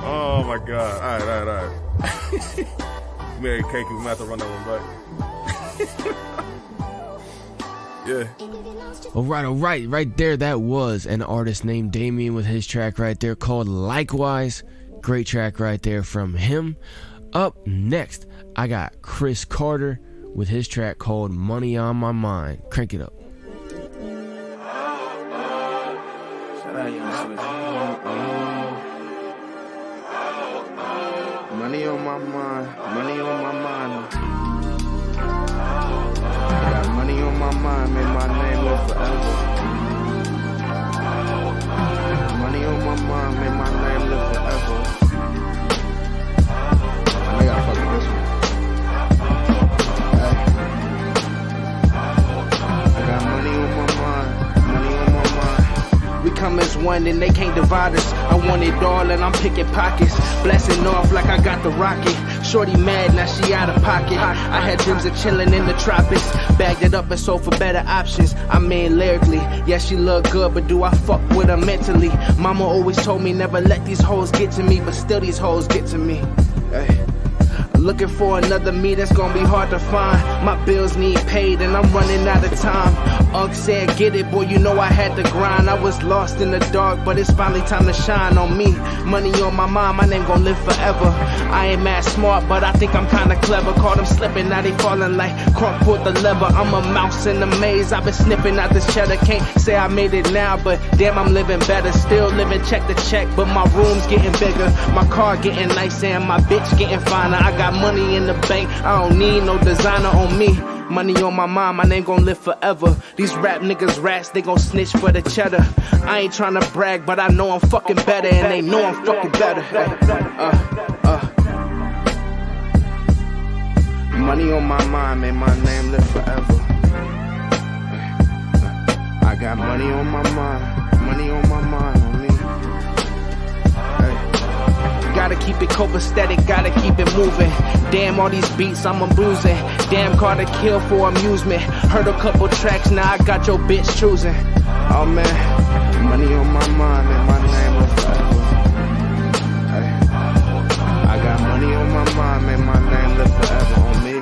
oh my god, alright. Mary Cake, we might have to run that one back. Yeah. All right. Right there, that was an artist named Damien with his track right there called Likewise. Great track right there from him. Up next, I got Chris Carter with his track called Money on My Mind. Crank it up. Money on my mind, money on my mind. Got money on my mind, make my name live forever. Money on my mind, make my name live forever. come as one and they can't divide us. I want it all and I'm picking pockets. Blasting off like I got the rocket. Shorty mad, now she out of pocket. I had dreams of chilling in the tropics. Bagged it up and sold for better options. I mean lyrically, yeah, she look good, but do I fuck with her mentally? Mama always told me never let these hoes get to me, but still these hoes get to me. Hey. Looking for another me, that's gonna be hard to find. My bills need paid and I'm running out of time. Unc said, get it, boy, you know I had to grind. I was lost in the dark, but it's finally time to shine on me. Money on my mind, my name gon' live forever. I ain't mad smart, but I think I'm kinda clever. Caught them slipping, now they falling like Crunk pulled the lever. I'm a mouse in the maze, I've been sniffing out this cheddar. Can't say I made it now, but damn, I'm living better. Still living check to check, but my room's getting bigger. My car getting nicer and my bitch getting finer. I got money in the bank, I don't need no designer on me. Money on my mind, my name gon' live forever. These rap niggas rats, they gon' snitch for the cheddar. I ain't tryna brag, but I know I'm fucking better, and they know I'm fucking better. Money on my mind, man, my name live forever. I got money on my mind, money on my mind on me. Gotta keep it copacetic, gotta keep it moving. Damn, all these beats I'm abusing. Damn, car to kill for amusement. Heard a couple tracks, now I got your bitch choosing. Oh man, money on my mind and my name will forever. Hey. I got money on my mind, man, my name live forever on me.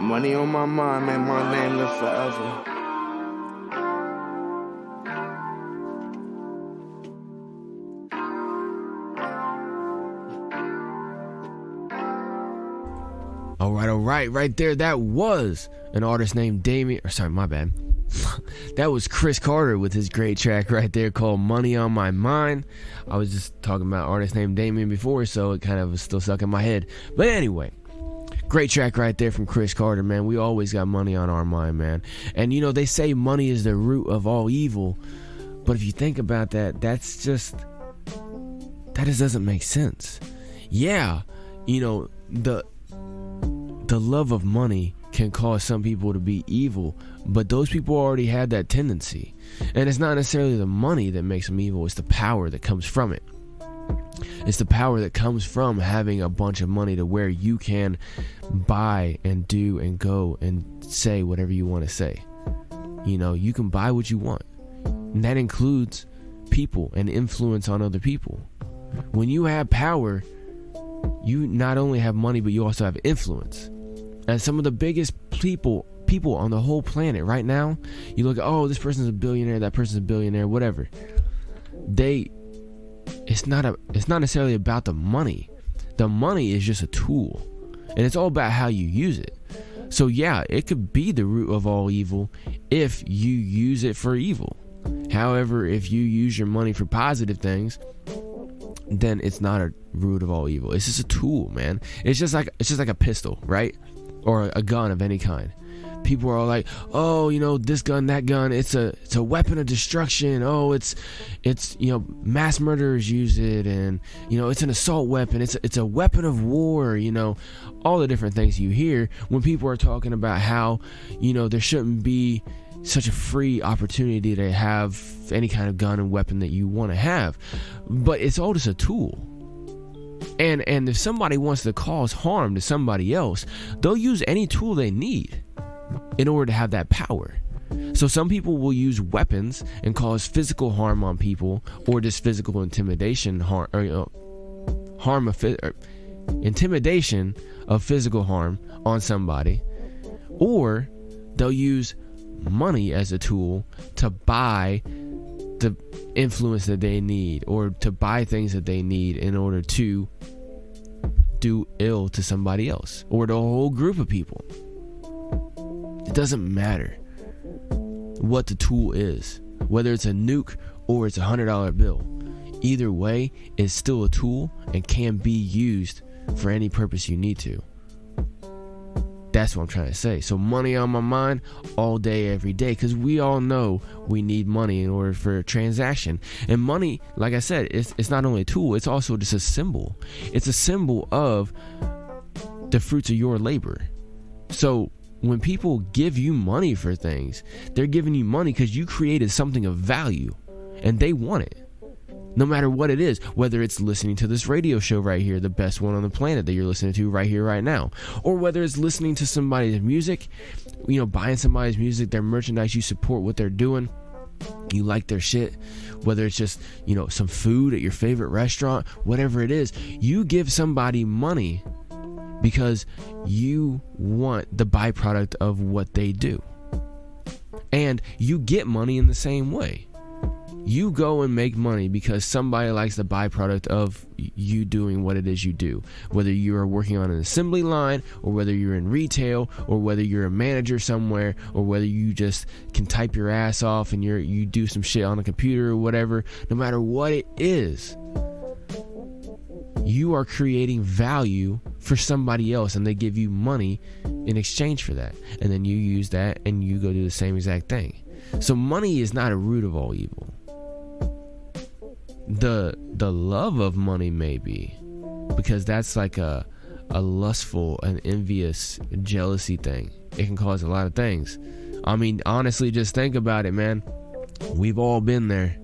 Money on my mind, man, my name live forever. All right, right there. That was an artist named Damien. Or sorry, my bad. That was Chris Carter with his great track right there called Money on My Mind. I was just talking about an artist named Damien before, so it kind of was still stuck in my head. But anyway, great track right there from Chris Carter, man. We always got money on our mind, man. And you know, they say money is the root of all evil. But if you think about that, that just doesn't make sense. Yeah, you know, the love of money can cause some people to be evil, but those people already had that tendency. And it's not necessarily the money that makes them evil, it's the power that comes from it. It's the power that comes from having a bunch of money to where you can buy and do and go and say whatever you want to say. You know, you can buy what you want. And that includes people and influence on other people. When you have power, you not only have money, but you also have influence. And some of the biggest people on the whole planet right now, you look at, oh, this person's a billionaire, that person's a billionaire, whatever. It's not necessarily about the money. The money is just a tool, and it's all about how you use it. So yeah, it could be the root of all evil if you use it for evil. However, if you use your money for positive things, then it's not a root of all evil. It's just a tool, man. It's just like a pistol, right? Or a gun of any kind. People are all like, oh, you know, this gun, that gun, it's a weapon of destruction. Oh, it's you know, mass murderers use it, and you know, it's an assault weapon. It's a weapon of war. You know, all the different things you hear when people are talking about how, you know, there shouldn't be such a free opportunity to have any kind of gun and weapon that you want to have, but it's all just a tool. And if somebody wants to cause harm to somebody else, they'll use any tool they need in order to have that power. So some people will use weapons and cause physical harm on people, or just physical intimidation, intimidation of physical harm on somebody, or they'll use money as a tool to buy the influence that they need, or to buy things that they need in order to do ill to somebody else or to a whole group of people. It doesn't matter what the tool is, whether it's a nuke or it's $100 bill. Either way, it's still a tool and can be used for any purpose you need to. That's what I'm trying to say. So money on my mind all day, every day, because we all know we need money in order for a transaction. And money, like I said, it's not only a tool, it's also just a symbol. It's a symbol of the fruits of your labor. So when people give you money for things, they're giving you money because you created something of value and they want it. No matter what it is, whether it's listening to this radio show right here, the best one on the planet that you're listening to right here, right now, or whether it's listening to somebody's music, buying somebody's music, their merchandise, you support what they're doing, you like their shit, whether it's just, some food at your favorite restaurant, whatever it is, you give somebody money because you want the byproduct of what they do. And you get money in the same way. You go and make money because somebody likes the byproduct of you doing what it is you do. Whether you are working on an assembly line, or whether you're in retail, or whether you're a manager somewhere, or whether you just can type your ass off and you do some shit on a computer or whatever. No matter what it is, you are creating value for somebody else, and they give you money in exchange for that. And then you use that and you go do the same exact thing. So money is not a root of all evil. The love of money may be, because that's like a lustful and envious jealousy thing. It can cause a lot of things. I mean, honestly, just think about it, man. We've all been there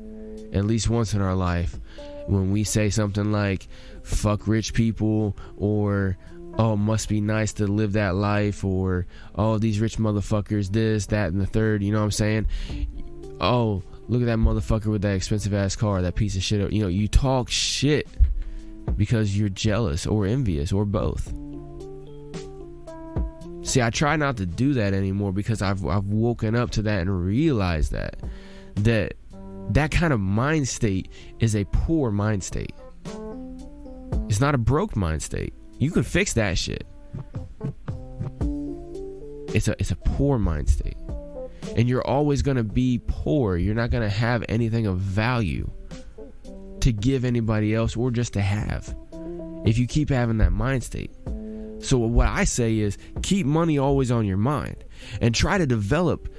at least once in our life when we say something like fuck rich people, or oh, it must be nice to live that life, or oh, these rich motherfuckers, this, that, and the third. You know what I'm saying? Oh, look at that motherfucker with that expensive ass car, that piece of shit. You talk shit because you're jealous or envious or both. See, I try not to do that anymore because I've woken up to that and realized that kind of mind state is a poor mind state. It's not a broke mind state. You can fix that shit. It's a poor mind state. And you're always going to be poor. You're not going to have anything of value to give anybody else or just to have if you keep having that mind state. So what I say is keep money always on your mind and try to develop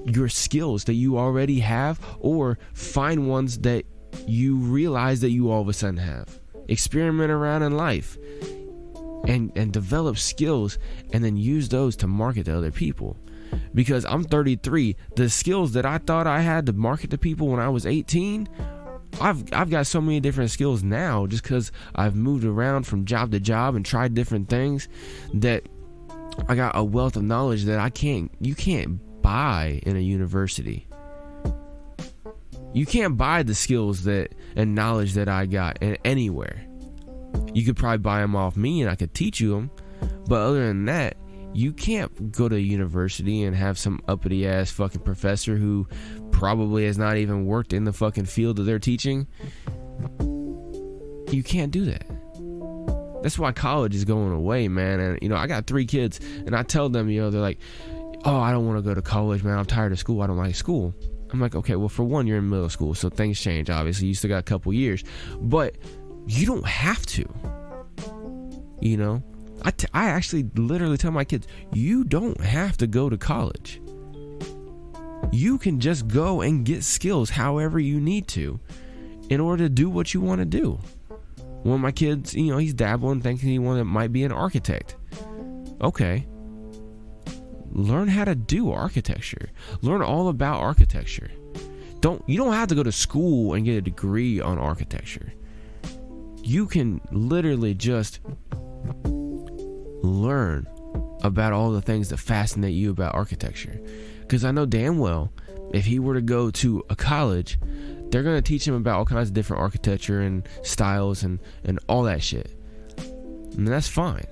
your skills that you already have, or find ones that you realize that you all of a sudden have. Experiment around in life and develop skills, and then use those to market to other people. Because I'm 33, the skills that I thought I had to market to people when I was 18, I've got so many different skills now just because I've moved around from job to job and tried different things, that I got a wealth of knowledge that you can't buy in a university. You can't buy the skills and knowledge that I got anywhere. You could probably buy them off me and I could teach you them, but other than that, you can't go to a university and have some uppity ass fucking professor who probably has not even worked in the fucking field that they're teaching. You can't do that. That's why college is going away, man. And I got 3 kids, and I tell them, they're like, oh, I don't want to go to college, man. I'm tired of school. I don't like school. I'm like, okay, well, for one, you're in middle school, so things change, obviously. You still got a couple years. But you don't have to. I actually literally tell my kids, you don't have to go to college. You can just go and get skills however you need to in order to do what you want to do. One of my kids, he's dabbling, thinking he might be an architect. Okay. Learn how to do architecture. Learn all about architecture. You don't have to go to school and get a degree on architecture. You can literally just learn about all the things that fascinate you about architecture. Because I know damn well, if he were to go to a college, they're going to teach him about all kinds of different architecture and styles and all that shit. And that's fine.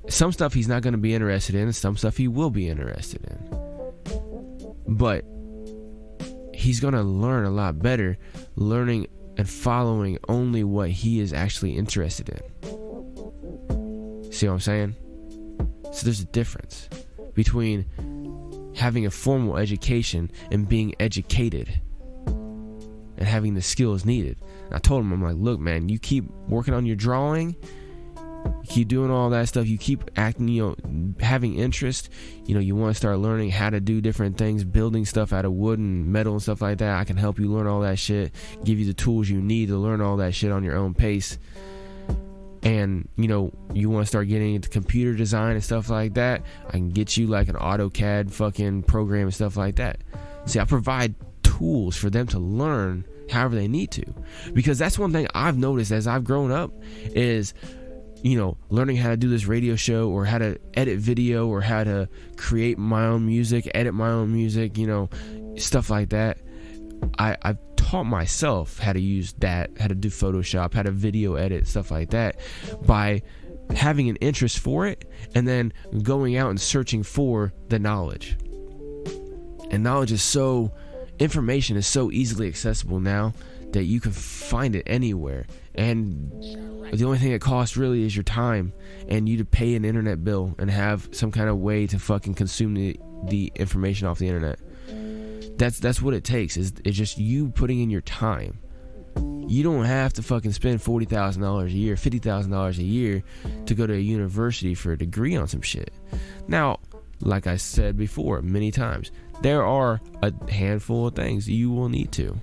Some stuff he's not going to be interested in, and some stuff he will be interested in. But he's going to learn a lot better learning and following only what he is actually interested in. See what I'm saying? So there's a difference between having a formal education and being educated and having the skills needed. And I told him, I'm like, look, man, you keep working on your drawing, you keep doing all that stuff, you keep acting, having interest, you want to start learning how to do different things, building stuff out of wood and metal and stuff like that. I can help you learn all that shit, give you the tools you need to learn all that shit on your own pace. and you want to start getting into computer design and stuff like that, I can get you like an AutoCAD fucking program and stuff like that. See, I provide tools for them to learn however they need to, because that's one thing I've noticed as I've grown up is learning how to do this radio show, or how to edit video, or how to create my own music, edit my own music, stuff like that. I've taught myself how to use that, how to do Photoshop, how to video edit, stuff like that, by having an interest for it and then going out and searching for the knowledge. And information is so easily accessible now that you can find it anywhere. And the only thing it costs really is your time, and you to pay an internet bill and have some kind of way to fucking consume the information off the internet. That's what it takes. It's just you putting in your time. You don't have to fucking spend $40,000 a year, $50,000 a year to go to a university for a degree on some shit. Now, like I said before many times, there are a handful of things you will need to.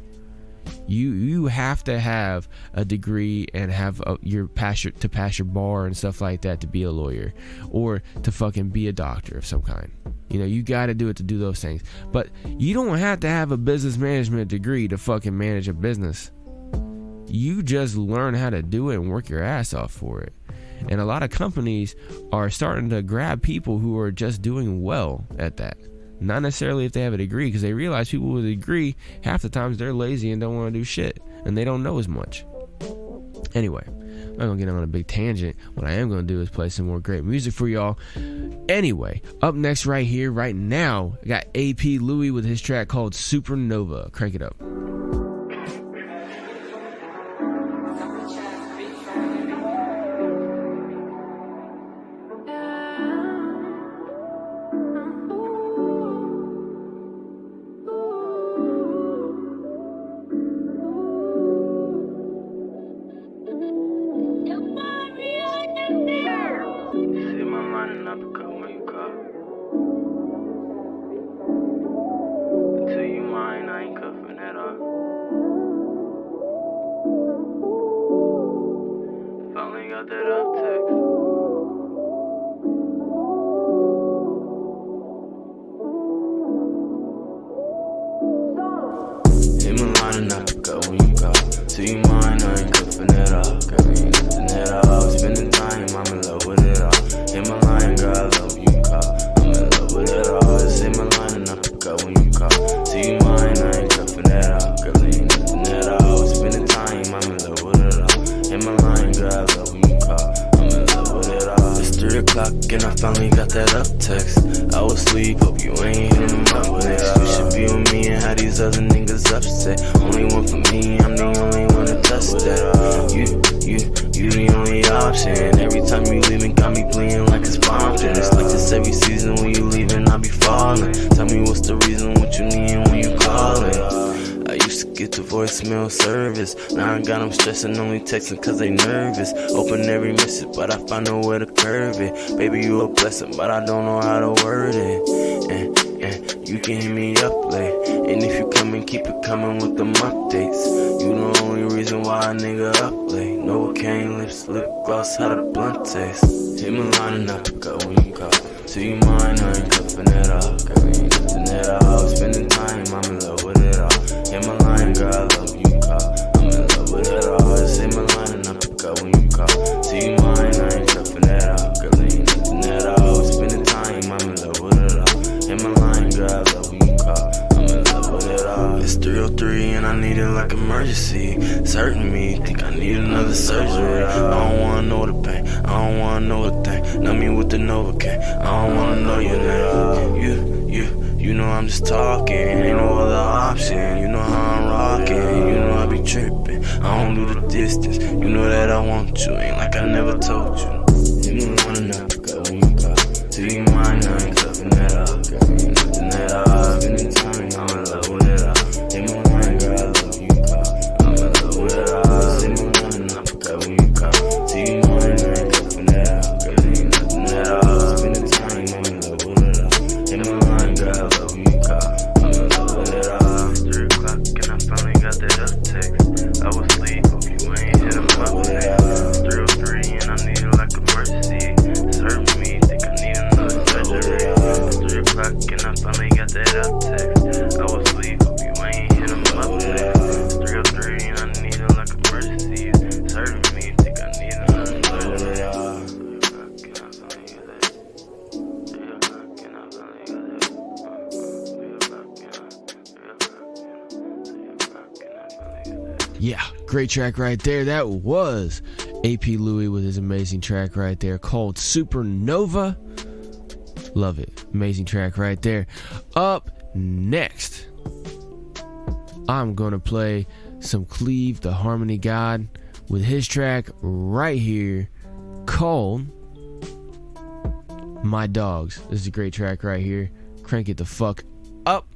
You have to have a degree and have your pass your bar and stuff like that to be a lawyer, or to fucking be a doctor of some kind. You got to do it to do those things. But you don't have to have a business management degree to fucking manage a business. You just learn how to do it and work your ass off for it. And a lot of companies are starting to grab people who are just doing well at that. Not necessarily if they have a degree, because they realize people with a degree, half the times they're lazy and don't want to do shit, and they don't know as much. Anyway, I'm not going to get on a big tangent. What I am going to do is play some more great music for y'all. Anyway, up next right here, right now, I got AP Louie with his track called Supernova. Crank it up. Stressing, only texting cause they nervous. Open every message, but I find nowhere to curve it. Baby, you a blessing, but I don't know how to word it. And you can hit me up late. And if you come and keep it coming with them updates. You the only reason why a nigga up late. Novocaine lips, lip gloss, how the blunt taste. Hit my line and I pick up when you call. To you mine, I ain't cuffing it off. Girl, I ain't nothing at all. Spending time, I'm in love with it all. Hit my line, girl, I love you call. I'm in love with it all. Say my line and I pick up when you call. To you mine, I ain't cuffing it off. Girl, I ain't nothing at all. Spending time, I'm in love with it all. Hit my line, girl, I love when you call. I'm in love with it all. It's 3:03 and I need it like emergency. It's hurting me, think I need another surgery. I don't wanna know the pain, I don't wanna know a thing. Numb me with the Novocaine, I don't wanna know your name. You know I'm just talking, ain't no other option. You know how I'm rocking, you know I be tripping. I don't do the distance, you know that I want you. Ain't like I never told you. You know wanna know, girl, when you call. Do you mind, I ain't cuffing that up. Girl, ain't nothing at all. Spending time, I'm in love with it all. In my mind, girl, I love you call. I'm in love with it all. In my mind, I forgot when you call. Do you mind, I ain't cuffing that up. Girl, ain't nothing at all. Spending time, I'm in love with it all. In my mind, girl, I love you call. I'm in love with it all. 3 o'clock and I finally got that up text. I was asleep, hope you ain't hit him up. 3:03 and I Yeah, great track right there. That was AP Louis with his amazing track right there called Supernova. Love it. Amazing track right there. Up next, I'm going to play some Cleve, the Harmony God, with his track right here called My Dogs. This is a great track right here. Crank it the fuck up.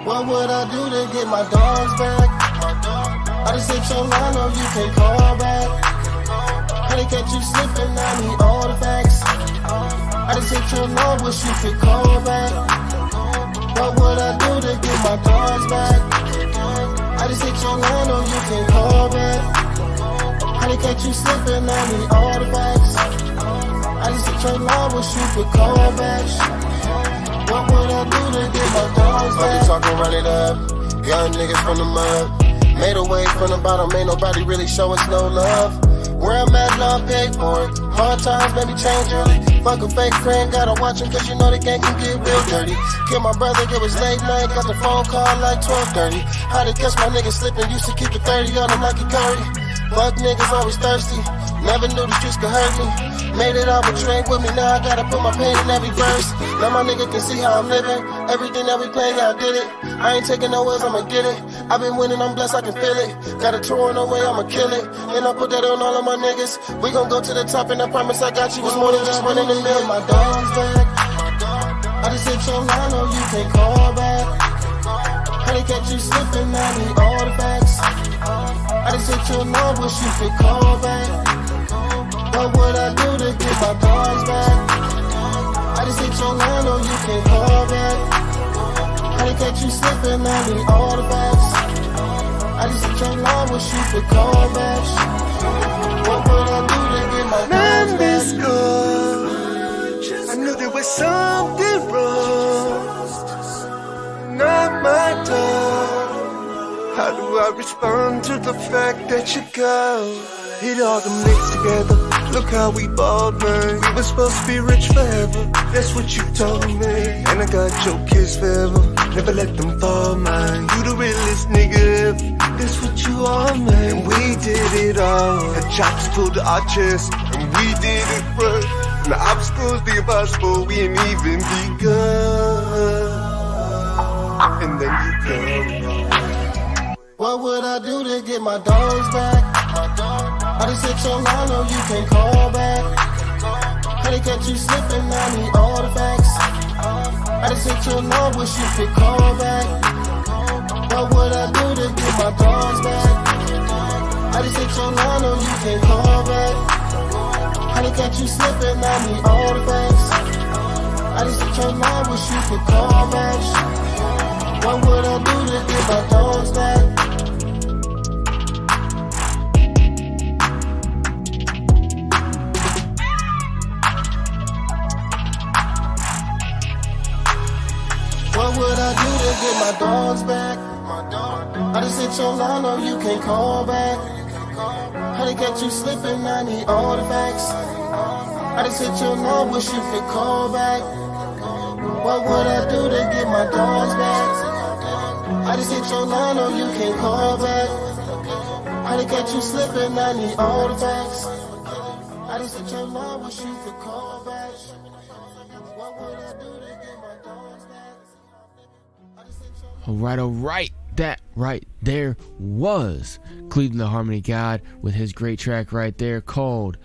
What would I do to get my dogs back? I just hit your line, no, you can't call back. How they catch you slipping, I need all the facts. I just hit your line, wish you could call back. What would I do to get my dogs back? I just hit your line, no, you can't call back. How they catch you slipping, I need all the facts. I just hit your line, wish you could call back. What would I do to get my dogs back? Money talking, run it up. Young niggas from the mud. Made a way from the bottom, ain't nobody really show us no love. Where I'm at now, I'm paid for it. Hard times made me change early. Fuck a fake friend, gotta watch him cause you know the gang can get real dirty. Kill my brother, it was late night, got the phone call like 12:30. How to catch my niggas slipping, used to keep it 30 on him like a curry. Fuck niggas always thirsty, never knew the streets could hurt me. Made it all but drink with me, now I gotta put my pain in every verse. Now my nigga can see how I'm living, everything that we playing, yeah I did it. I ain't taking no words, I'ma get it. I've been winning, I'm blessed, I can feel it. Got a tour on the way, I'ma kill it. And I put that on all of my niggas. We gon' go to the top and I promise I got you. It's more than just running the mill. My dogs back, I just hit your line, no you can't call back. How they catch you slipping, I need all the facts. I just hit your line, wish you could call back. What would I do to get my dogs back? I just hit your line, no you can't call back. How they catch you slipping, I need all the facts. I just hit your line, wish you could call back. What would I do to get my dogs back? Good. I knew there was something wrong. Not my dog. How do I respond to the fact that you go? It all can mix together. Look how we balled, man. We were supposed to be rich forever. That's what you told me. And I got your kiss forever. Never let them fall, man. You the realest nigga ever. That's what you are, man. And we did it all. The chops pulled to our chest, and we did it first. And the obstacles, the impossible, we ain't even begun. And then you go. What would I do to get my dogs back? I just hit your line, no you can't call back. How they catch you slipping, I need all the facts. I just hit your line, wish you could call back. What would I do to get my dogs back? I just hit your line, no you can't call back. How they catch you slipping, I need all the facts. I just hit your line, wish you could call back. What would I do to get my dogs back? What would I do to get my dogs back? I just hit your line, no you can't call back. How they catch you slipping, I need all the facts. I just hit your line, wish you could call back. What would I do to get my dogs back? I just hit your line, no you can't call back. How they catch you slipping, I need all the facts. I just hit your line, wish you could call back. What would I do to get my dogs back? All right. That right there was Cleveland the Harmony God with his great track right there called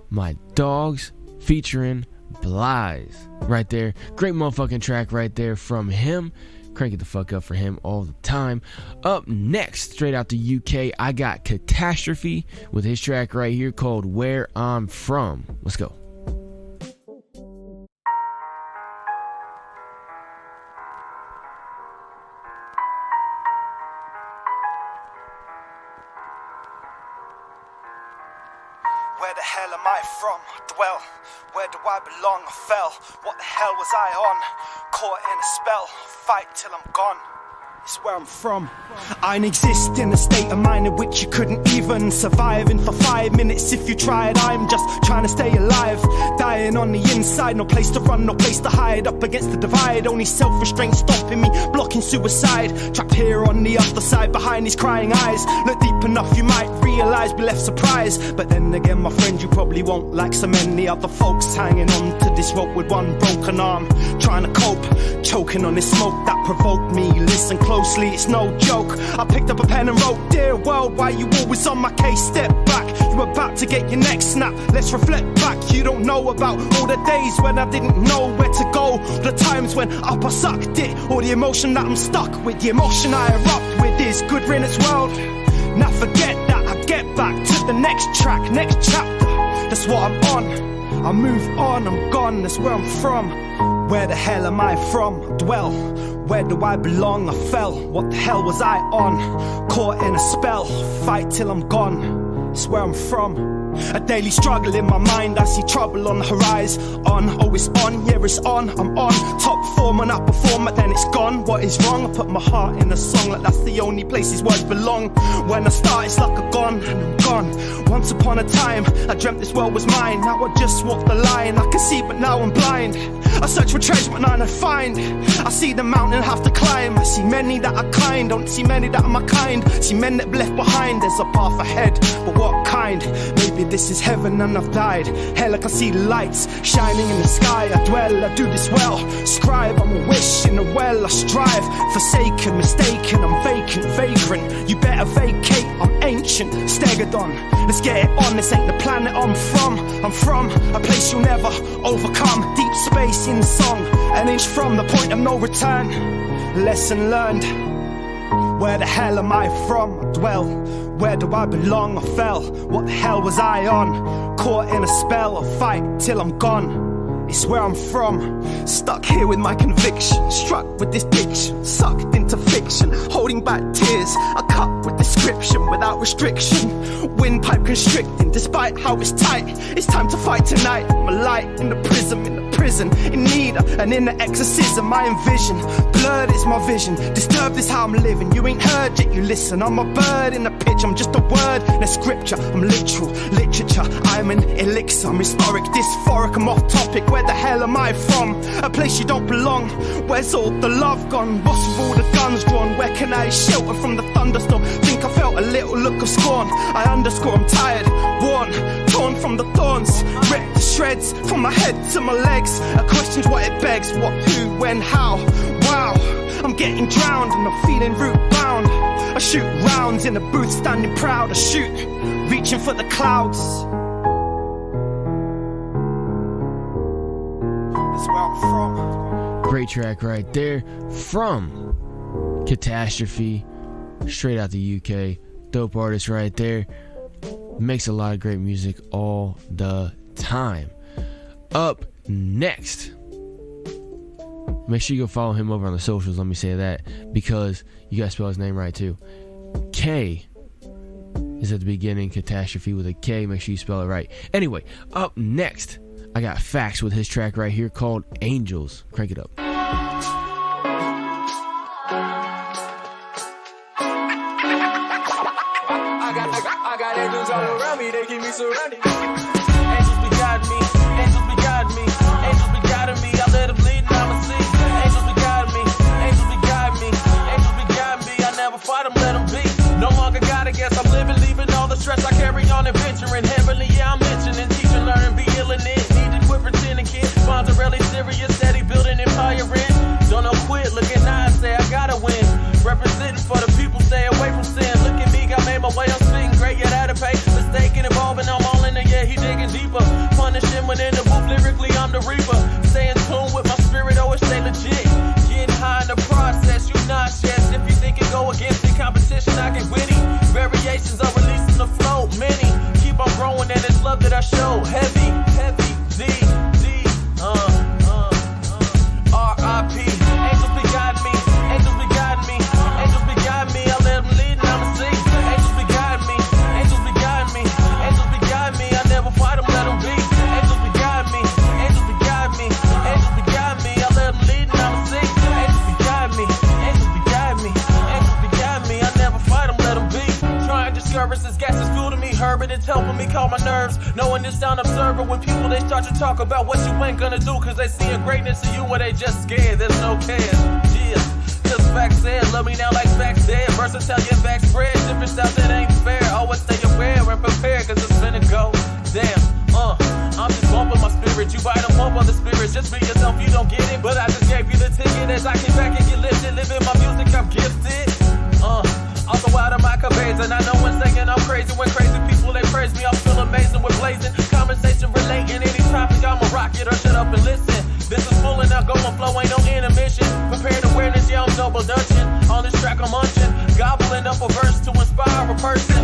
My Dogs featuring Blythe. Right there. Great motherfucking track right there from him. Crank it the fuck up for him all the time. Up next, straight out the UK, I got Catastrophe with his track right here called Where I'm From. Let's go. Where the hell am I from? Dwell. Where do I belong? I fell. What the hell was I on? Caught in a spell. Fight till I'm gone. It's where I'm from. I exist in a state of mind in which you couldn't even survive in for 5 minutes if you tried. I'm just trying to stay alive, dying on the inside. No place to run, no place to hide. Up against the divide, only self-restraint stopping me, blocking suicide. Trapped here on the other side, behind these crying eyes. Look deep enough, you might realize, be left surprised. But then again, my friend, you probably won't, like so many other folks, hanging on to this rope with one broken arm, trying to cope, choking on this smoke that provoked me. Listen closely, it's no joke. I picked up a pen and wrote, dear world, why you always on my case? Step back, you about to get your neck snapped. Let's reflect back. You don't know about all the days when I didn't know where to go, the times when up I sucked it, or the emotion that I'm stuck with. The emotion I erupt with is good riddance world. Now forget that, I get back to the next track, next chapter. That's what I'm on. I move on, I'm gone, that's where I'm from. Where the hell am I from? I dwell. Where do I belong? I fell. What the hell was I on? Caught in a spell. Fight till I'm gone. It's where I'm from. A daily struggle in my mind. I see trouble on the horizon. Oh, it's on, yeah, it's on. I'm on top form and I perform, but then it's gone. What is wrong? I put my heart in a song, like that's the only place these words belong. When I start, it's like a gone, and I'm gone. Once upon a time, I dreamt this world was mine. Now I just walk the line. I can see, but now I'm blind. I search for treasure, but none I find. I see the mountain, have to climb. I see many that are kind, don't see many that are my kind. See men that left behind. There's a path ahead, but what kind? Maybe this is heaven and I've died. Hell, I can see the lights shining in the sky. I dwell, I do this well. Scribe, I'm a wish in a well. I strive, forsaken, mistaken. I'm vacant, vagrant. You better vacate, I'm ancient. Staggered on, let's get it on. This ain't the planet I'm from. I'm from a place you'll never overcome. Deep space in the song, an inch from the point of no return. Lesson learned. Where the hell am I from? I dwell. Where do I belong? I fell. What the hell was I on? Caught in a spell. I fight till I'm gone. It's where I'm from. Stuck here with my conviction. Struck with this diction. Sucked into fiction. Holding back tears. I cut with description without restriction. Windpipe constricting despite how it's tight. It's time to fight tonight. I'm a light in the prism, in need of an inner exorcism. I envision blurred is my vision. Disturbed is how I'm living. You ain't heard yet, you listen. I'm a bird in a pitch. I'm just a word in a scripture. I'm literal, literature. I'm an elixir. I'm historic, dysphoric. I'm off topic. Where the hell am I from? A place you don't belong. Where's all the love gone? What's with all the guns drawn? Where can I shelter from the thunderstorm? Think I felt a little look of scorn. I underscore, I'm tired, worn, torn from the thorns, ripped to shreds from my head to my legs. A question's what it begs. What, who, when, how? Wow, I'm getting drowned and I'm feeling root bound. I shoot rounds in the booth, standing proud. I shoot, reaching for the clouds. That's where I'm from. Great track right there from Catastrophe, straight out the UK. Dope artist right there. Makes a lot of great music all the time. Up next, make sure you go follow him over on the socials. Let me say that, because you gotta spell his name right too. K is at the beginning, Catastrophe with a K. Make sure you spell it right. Anyway, up next, I got Fax with his track right here called Angels. Crank it up. I got angels all around me, they keep me surrounded. Angels be guiding me, angels be guiding me, angels be guiding me. I let them lead and I'ma see. Angels be guiding me, angels be guiding me, angels be guiding me. I never fight them, let them be. No longer gotta guess, I'm living, leaving all the stress. I carry on adventuring heavily. Yeah, I'm mentioning, teaching, learning, be healing it. Needed with pretending kid, bonds are really serious, steady building empire in. Don't know quit, look at now and say I gotta win. Representing for the people, stay away from sin. Look at me, got made my way, I'm spitting great, yet out of pay. Mistaken, evolving, I'm all in there, yeah, he digging deeper. Punishing within the booth, lyrically, I'm the reaper. Stay in tune with my spirit, always stay legit. Getting high in the process, you nonsense. If you think it go against the competition, I get witty. Variations of releasing the flow, many. Keep on growing, and it's love that I show. Heavy, heavy, R.I.P. Angels be guiding me, angels be guiding me, angels be guiding me. I let them lead and I'ma see. Angels be guiding me, angels be guiding me, angels be guiding me. I never fight them, let them be. Angels be guiding me, angels be guiding me, angels be guiding me. I let them lead and I'ma see. Angels be guiding me, angels be guiding me, when it's helping me calm my nerves. Knowing this sound observer when people they start to talk about what you ain't gonna do, cause they see a greatness in you or they just scared. There's no care. Yeah. Just facts said, love me now like facts said. Versatile, get back spread. Different styles that ain't fair. Always stay aware and prepare, cause it's finna go. Damn, I'm just bumping my spirit. You bite them up on the spirits. Just be yourself, you don't get it. But I just gave you the ticket as I get back and get lifted. Living my music, I'm gifted. Also out of my cabaze, and I know when singing I'm crazy. When crazy people they praise me, I feel amazing with blazing. Conversation relating any topic, I'ma rock it or shut up and listen. This is full and now going flow, ain't no intermission. Prepared awareness, yeah I'm double dutching. On this track I'm munching, gobbling up a verse to inspire a person.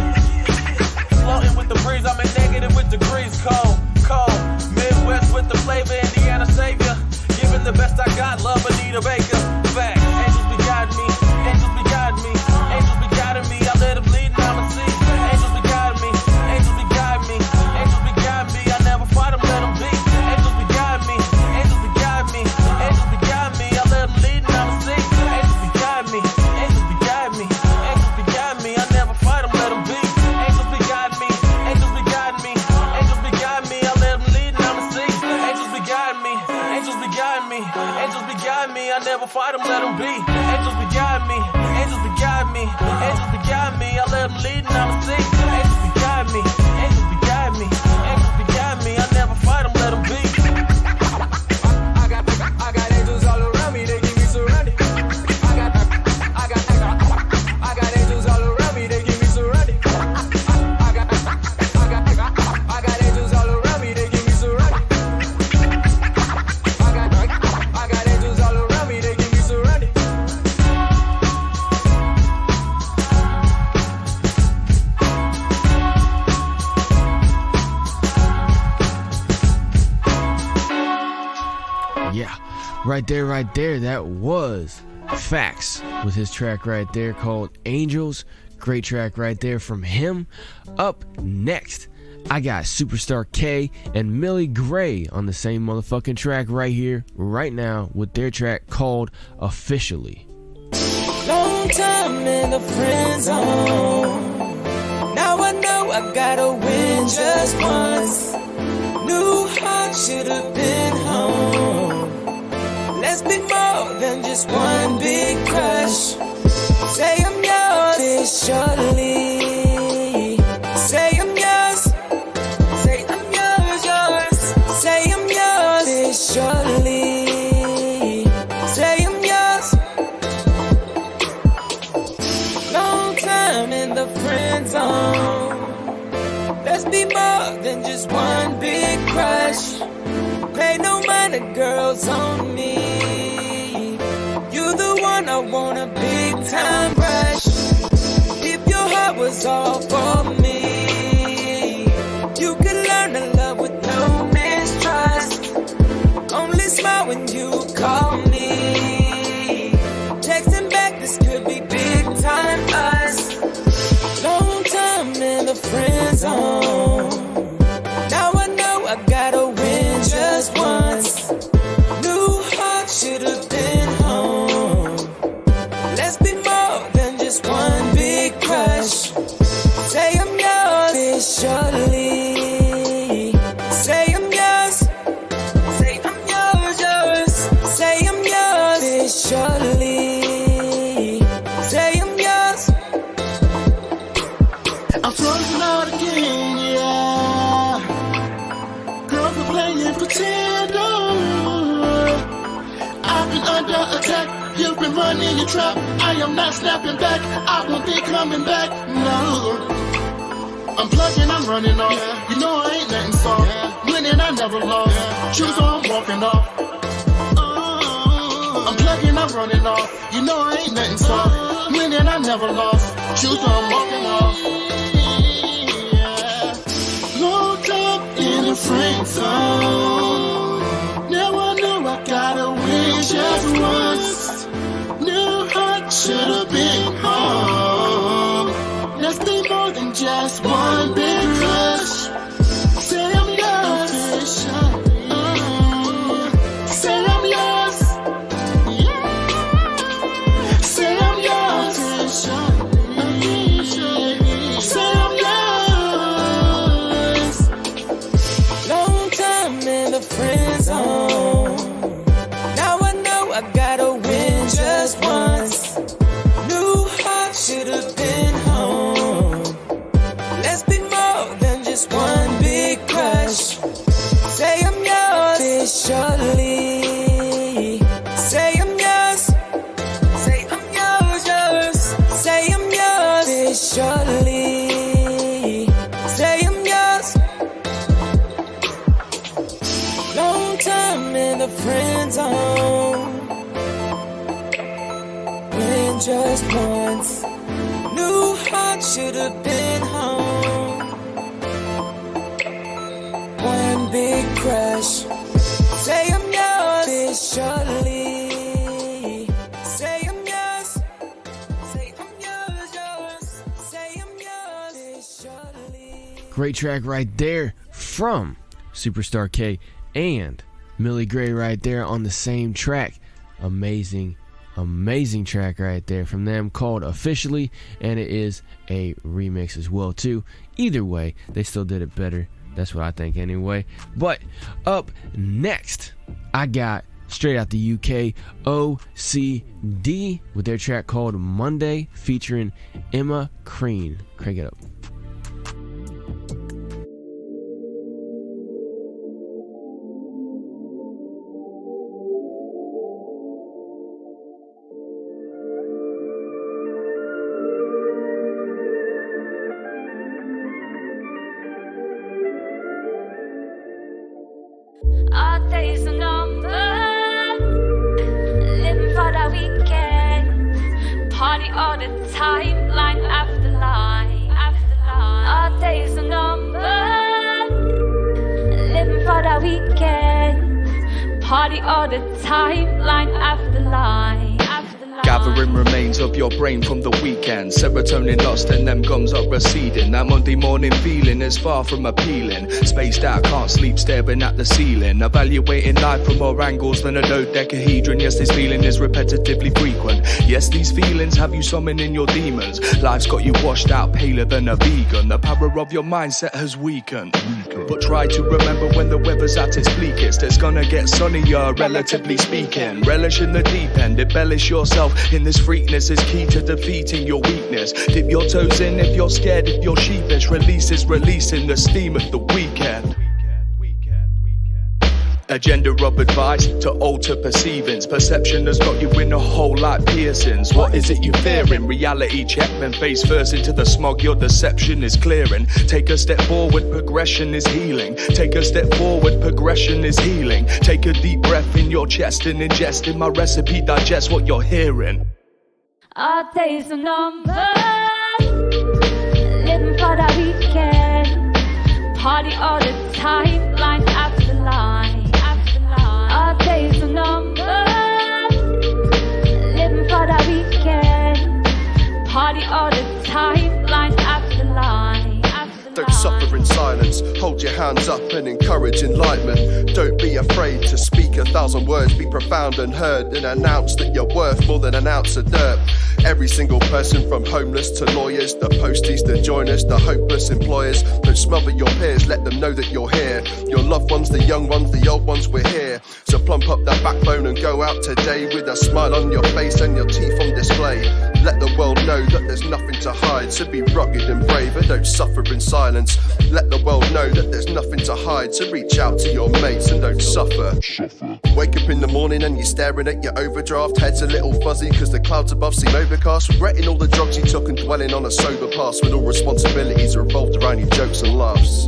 Floating with the breeze, I'm in negative with degrees. Cold, cold, Midwest with the flavor, Indiana savior. Giving the best I got, love Anita Baker. Fact, angels be guiding me, angels be guiding me, angels be guiding me. I let them lead and I'ma see. Angels be guiding me, angels be guiding me, angels be guiding me. I never fight them, let them be. Angels be guiding me, angels be guiding me, angels be guiding me. I let them lead and I'ma see. Angels be guiding me, angels be guiding me, angels be guiding me. I never fight them, let them be. Angels be guiding me, angels be guiding me, angels be guiding me. I let them lead and I'ma see. Angels be guiding me, angels be guiding me, angels be guiding me. I never fight them, let them be. Angels be guiding me, angels be guiding me, angels be guiding me. I let them lead and I'ma see. Angels be guiding me, angels be guiding me, angels be guiding me. I never fight them, let them be. I got angels all around me, they keep me surrounded. I got angels all around me, they keep me surrounded. I got angels all around me, they keep me surrounded. I got angels all around me, they keep me surrounded. Yeah, right there, that was Facts with his track right there called Angels. Great track right there from him. Up next, I got Superstar K and Millie Gray on the same motherfucking track right here, right now, with their track called Officially. Long time in the friend zone. Now I know I gotta win just once. New heart should have been home. Let's be more than just one big crush. Say I'm yours, surely. Say I'm yours. Say I'm yours, yours. Say I'm yours, surely. Say I'm yours. Long time in the friend zone. Let's be more than just one big crush. Pay no mind, the girls on me. You the one I want a big time rush. If your heart was all for me, you could learn to love with no mistrust. Only smile when you call me. Texting back, this could be big time us. Long time in the friend zone. Now I know I gotta win just once. New heart should have been home. Let's be more than just one big crush. Say I'm yours, surely. Say I'm yours. Say I'm yours, yours. Say I'm yours, surely. Say I'm yours. I'm frozen out again, yeah. Girls are playing pretend, I've been under attack, you've been running your trap. I am not snapping back, I won't be coming back, no. I'm plugging, I'm running off, you know I ain't nothing soft. Winning, I never lost, shoes on, I'm walking off. I'm plugging, I'm running off, you know I ain't nothing soft. Winning, I never lost, shoes on, I'm walking off. Locked up in a friend zone. Now I know I gotta win just once. New heart should've been home. Let's be more than just one big crush. Say I'm yours. Say I'm yours. Say I'm yours. Say I'm yours. I gotta win just once. New heart should've been home. Let's be more than just one big crush. Say I'm yours officially. Say I'm yours. Say I'm yours, yours. Say I'm yours officially. Say I'm yours. Long time in the friend zone. Win just once. New heart should've been home. One big crush. Say I'm yours officially. Say I'm yours. Say I'm yours, yours. Say I'm yours officially. Great track right there from Superstar K and Millie Gray right there on the same track. Amazing track right there from them called Officially, and it is a remix as well too. Either way, they still did it better. That's what I think anyway. But up next, I got straight out the UK, OCD with their track called Monday featuring Emma Crean. Crank it up. Our days are numbered, living for the weekend, party all the time, line after line, after line. Our days are numbered, living for the weekend, party all the time, line after line, after line. Gathering remains of your brain from the weekend. Serotonin lost and them gums are receding. That Monday morning feeling is far from appealing. Spaced out, can't sleep, staring at the ceiling. Evaluating life from more angles than a dodecahedron. Yes, this feeling is repetitively frequent. Yes, these feelings have you summoning your demons. Life's got you washed out, paler than a vegan. The power of your mindset has weakened. But try to remember when the weather's at its bleakest. It's gonna get sunnier, relatively speaking. Relish in the deep end, embellish yourself in this freakness is key to defeating your weakness. Dip your toes in if you're scared, if you're sheepish. Release is releasing the steam of the weekend. Agenda of advice to alter perceivings. Perception has got you in a hole like piercings. What is it you fearing? Reality check, then face first into the smog. Your deception is clearing. Take a step forward, progression is healing. Take a step forward, progression is healing. Take a deep breath in your chest and ingest in my recipe. Digest what you're hearing. Our days are numbered, living for the weekend, party all the time, line after line. Our days are numbered, living for the weekend, party all the time, line after line. Don't suffer in silence, hold your hands up and encourage enlightenment. Don't be afraid to speak 1,000 words, be profound and heard, and announce that you're worth more than an ounce of dirt. Every single person from homeless to lawyers, the posties, the joiners, the hopeless employers. Don't smother your peers, let them know that you're here. Your loved ones, the young ones, the old ones, we're here. So plump up that backbone and go out today with a smile on your face and your teeth on display. Let the world know that there's nothing to hide, so be rugged and brave and don't suffer in silence. Let the world know that there's nothing to hide, so reach out to your mates and don't suffer. Wake up in the morning and you're staring at your overdraft. Head's a little fuzzy cause the clouds above seem overcast. Regretting all the drugs you took and dwelling on a sober past, when all responsibilities revolved around your jokes and laughs.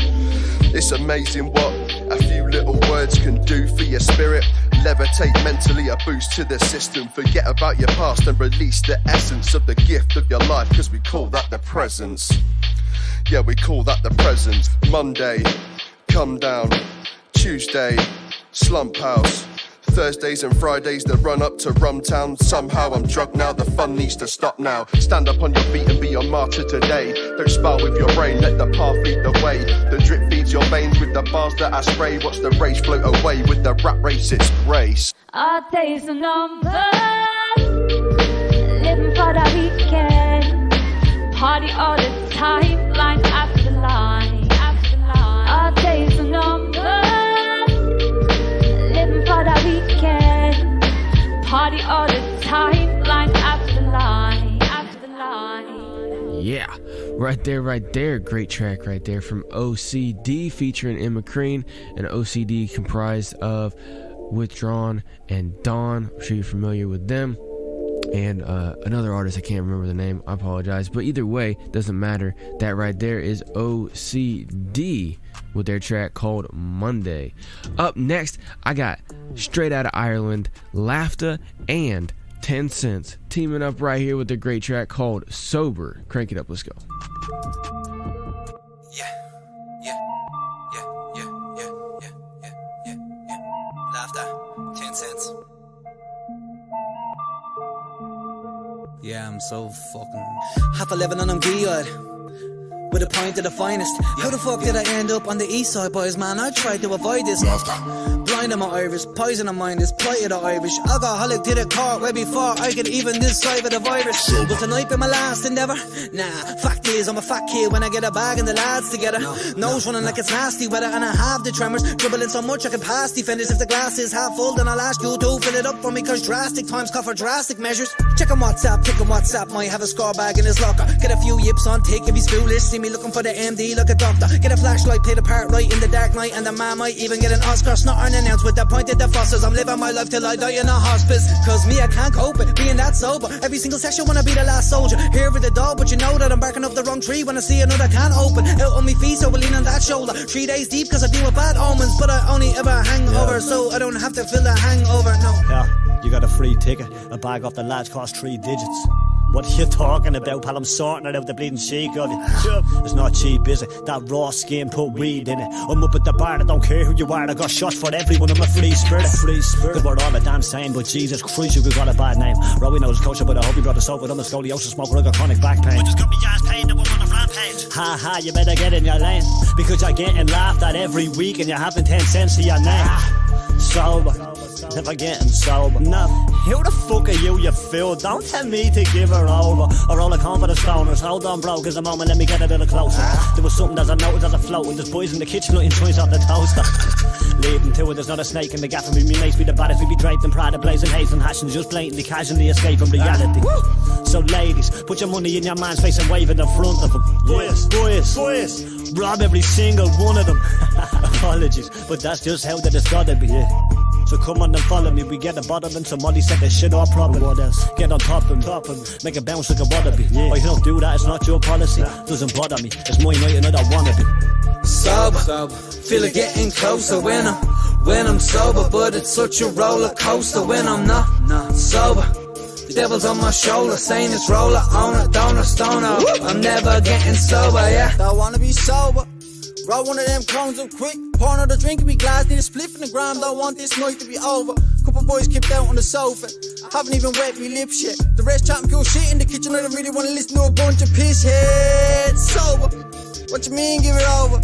It's amazing what a few little words can do for your spirit. Levitate mentally, a boost to the system. Forget about your past and release the essence of the gift of your life, cause we call that the presence. Yeah, we call that the present. Monday, come down. Tuesday, slump house. Thursdays and Fridays, the run up to Rumtown. Somehow I'm drugged now, the fun needs to stop now. Stand up on your feet and be a martyr today. Don't spar with your brain, let the path lead the way. The drip feeds your veins with the bars that I spray. Watch the rage float away with the rat race, it's grace. Our days are numbered, living for the weekend, party all the time, line after line, after line. Our days are numbered, living for the weekend, Party all the time, line after line, after line. Yeah, right there. Great track right there from OCD featuring Emma Crean. And OCD comprised of Withdrawn and Dawn. I'm sure you're familiar with them. And another artist, I can't remember the name, I apologize. But either way, doesn't matter. That right there is OCD with their track called Monday. Up next, I got straight out of Ireland, Laughter and 10 Cents teaming up right here with their great track called Sober. Crank it up, let's go. Laughter, 10 cents. Yeah, I'm so fucking half 11 and I'm geared with a pint of the finest. How the fuck did I end up on the east side, boys, man? I tried to avoid this. Blind on my Irish, poison on mine, this plight of the Irish. Alcoholic to the core, way before I could even decipher the virus. Will tonight be my last endeavour? Nah, fact is, I'm a fat kid when I get a bag and the lads together. Nose running like it's nasty weather, and I have the tremors. Dribbling so much I can pass defenders. If the glass is half full, then I'll ask you to fill it up for me, cause drastic times call for drastic measures. Checking WhatsApp, picking WhatsApp, might have a score bag in his locker. Get a few yips on tick if he's foolish. See me looking for the MD like a doctor. Get a flashlight, play the part right in the dark night, and the man might even get an Oscar. Snot unannounced with the point at the fosters. I'm living my life till I die in a hospice, cause me I can't cope with being that sober. Every single session wanna be the last soldier. Here with the dog, but you know that I'm barking up the wrong tree when I see another can open. Out on me feet, so I lean on that shoulder. 3 days deep cause I deal with bad omens, but I only ever hang over, so I don't have to feel the hangover, no. Yeah, you got a free ticket. A bag off the lads cost 3 digits. What are you talking about, pal? I'm sorting it out the bleeding cheek of you. It's not cheap, is it? That raw skin, put weed in it. I'm up at the bar, I don't care who you are. I got shots for everyone, I'm a free spirit. Cause we're all the damn same, but Jesus Christ, you got a bad name. Rowie knows culture, but I hope you brought us over. I'm a scoliosis smoker, I got chronic back pain. I just got me ass pain, that we're on a rampage. Ha ha, you better get in your lane, because you're getting laughed at every week and you're having 10 cents to your name. Sober, never getting sober. No, who the fuck are you fool? Don't tell me to give her over. Or all the confidence stoners. Hold on, bro, cause a moment, let me get a little closer. There was something as I noticed as I floated. There's boys in the kitchen eating choice off the toaster. Leading to it, there's not a snake in the gap. Me mates be the baddest, we be draped in pride, blazing haze and hash, and just blatantly, casually escaping reality. So ladies, put your money in your man's face and wave it in front of him. Boys, rob every single one of them. Apologies, but that's just how that it's gotta be. So come on and follow me, we get a bottle and somebody set that shit off proper. What else? Get on top and make it bounce like a wallaby. Oh, you don't do that, it's not your policy. Doesn't bother me, it's my night and I don't wanna be. Sober, feel it getting closer when I'm sober, but it's such a roller coaster when I'm not sober. The devil's on my shoulder, saying it's roller, owner, donor, stoner. I'm never getting sober, yeah. I wanna be sober. Roll one of them cones up quick. Pour another drink in me glass, need a spliff in the ground. Don't want this night to be over. Couple boys kicked out on the sofa. Haven't even wet me lips yet. The rest chatting pure shit in the kitchen. I don't really wanna listen to a bunch of piss heads. Sober. What you mean give it over?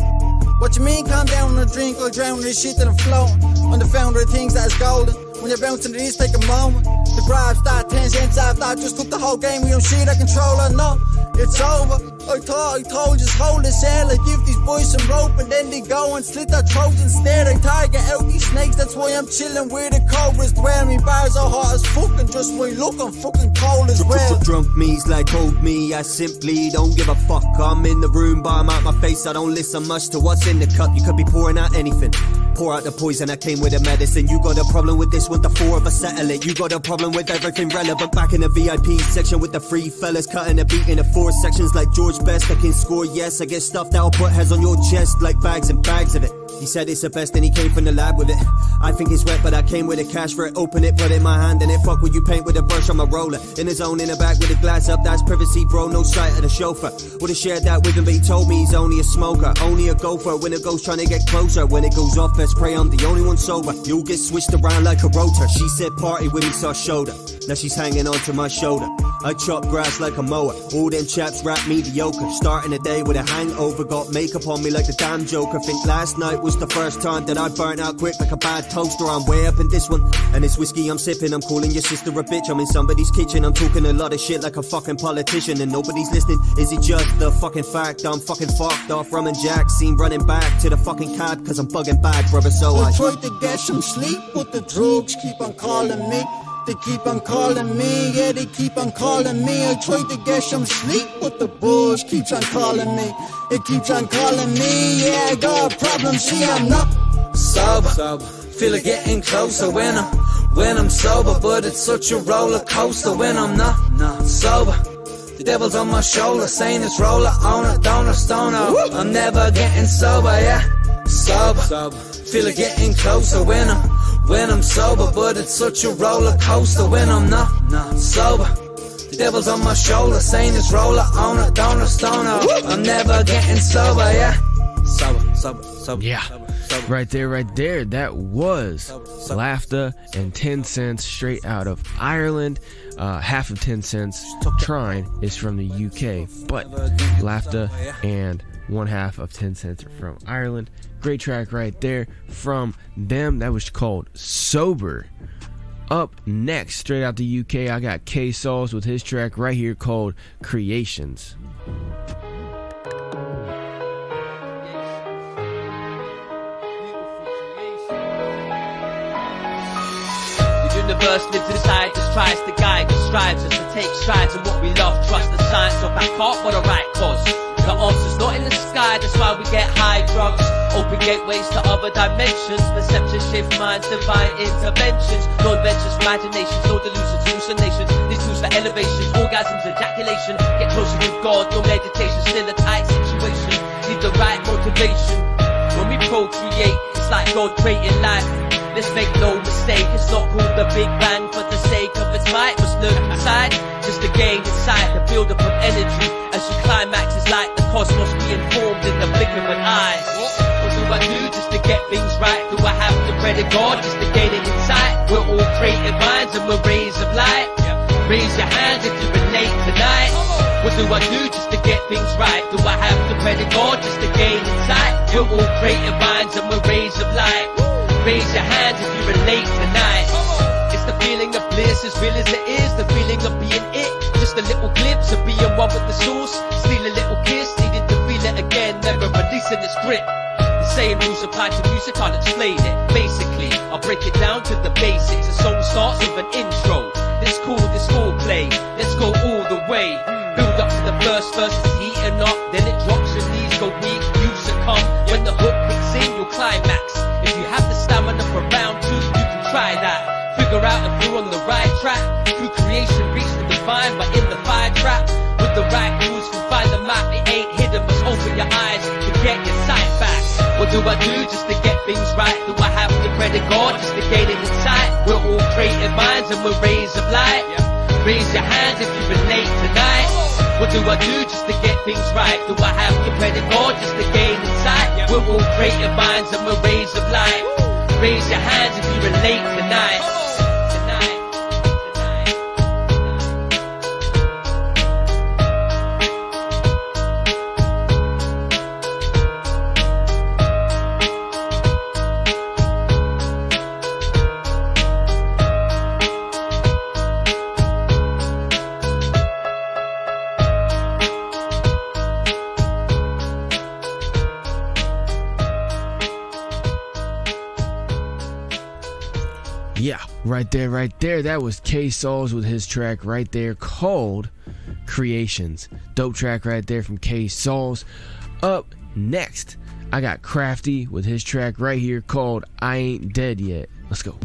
What you mean calm down on a drink or drown in this shit that I'm floating? On the founder of things that's golden. When you're bouncing to this, take a moment. The bribe start 10 cents after I just took the whole game. We don't shit I control, I know. It's over. I told, just hold this air. Like give these boys some rope and then they go and slit their throats instead. I target out these snakes, that's why I'm chilling where the cobras dwell. Me bars are hot as fuck and just when look I'm fucking cold as well. Drunk me's like old me, I simply don't give a fuck. I'm in the room, but I'm out my face. I don't listen much to what's in the cup. You could be pouring out anything. Pour out the poison that came with the medicine. You got a problem with this one, the 4 of us settle it. You got a problem with everything relevant. Back in the VIP section with the free fellas, cutting a beat in the 4 sections like George Best. I can score, yes, I get stuff that'll put heads on your chest like bags and bags of it. He said it's the best and he came from the lab with it. I think it's wet, but I came with the cash for it. Open it, put it in my hand, and it fuck when you paint with a brush on my roller. In his own, in the back with the glass up, that's privacy, bro, no sight of the chauffeur. Would've shared that with him, but he told me he's only a smoker, only a gopher. When it goes trying to get closer, when it goes off, let's pray I'm the only one sober. You'll get switched around like a rotor. She said party with me, so I showed her. Now she's hanging onto my shoulder. I chop grass like a mower. All them chaps rap mediocre. Starting the day with a hangover. Got makeup on me like the damn Joker. Think last night was the first time that I burnt out quick like a bad toaster. I'm way up in this one. And it's whiskey I'm sipping. I'm calling your sister a bitch. I'm in somebody's kitchen. I'm talking a lot of shit like a fucking politician. And nobody's listening. Is it just the fucking fact? I'm fucking fucked off rum and jack. Seen running back to the fucking cab. Cause I'm bugging back, brother, so I tried to get some sleep, but the drugs keep on calling me. They keep on calling me, yeah, they keep on calling me. I tried to get some sleep, but the bush keeps on calling me. It keeps on calling me, yeah, I got a problem, see, I'm not sober. Feel it getting closer when I'm sober, but it's such a roller coaster when I'm not sober. The devil's on my shoulder, saying it's roller, owner, donor, stoner. I'm never getting sober, yeah, sober. Feel it getting closer when I'm sober, but it's such a roller coaster when I'm not sober. The devil's on my shoulder, saying it's roller, owner, donor, stoner. I'm never getting sober, yeah, sober. Yeah. Right there. That was Laughter and 10 Cents straight out of Ireland. Half of 10 Cents Trine is from the UK, but Laughter and one half of 10 Cents are from Ireland. Great track right there from them. That was called Sober. Up next, straight out the UK, I got K-Sauls with his track right here called Creations. Universe lives inside us, tries to guide us, strives us to take strides in what we love, trust the science or back up for the right cause. The answer's not in the sky, that's why we get high drugs. Open gateways to other dimensions, perception shift minds, divine interventions. No adventures, imaginations, no delusions, hallucinations. These tools for elevation, orgasms, ejaculation. Get closer with God, no meditation, still a tight situation. Need the right motivation. When we procreate, it's like God creating life. Let's make no mistake, it's not called the Big Bang for the sake of its might. What's lurking inside? Just a gain inside, the build up of energy. As you climax, it's like the cosmos being formed in the blink of an eye. What do I do just to get things right? Do I have to pray to God just to gain an insight? We're all creative minds and we're rays of light. Raise your hands if you relate tonight. What do I do just to get things right? Do I have to pray to God just to gain insight? We're all creative minds and we're rays of light. Raise your hands if you relate tonight. It's the feeling of bliss, as real as it is. The feeling of being it. Just a little glimpse of being one with the source. Steal a little kiss, needing to feel it again. Never releasing its grip. The same rules apply to music, I'll explain it. Basically, I'll break it down to the basics. A song starts with an intro. It's cool, this foreplay. Let's go all the way. Build up to the first verse is heating up. Then it drops, your knees go weak, you succumb. When the hook kicks in, you'll climax. If you have the stamina for round two, you can try that. Figure out if you're on the right track. Through creation, reach the divine, but in the fire trap. With the right tools, you find the map. It ain't hidden, but open your eyes to get your sight back. What do I do just to get things right? Do I have to pray to God just to gain an insight? We're all creative minds and we're rays of light. Raise your hands if you relate tonight. What do I do just to get things right? Do I have to pray to God just to gain insight? We're all creative minds and we're rays of light. Raise your hands if you relate tonight. Yeah, right there. That was K-Sauls with his track right there called Creations. Dope track right there from K-Sauls. Up next, I got Crafty with his track right here called I Ain't Dead Yet. Let's go.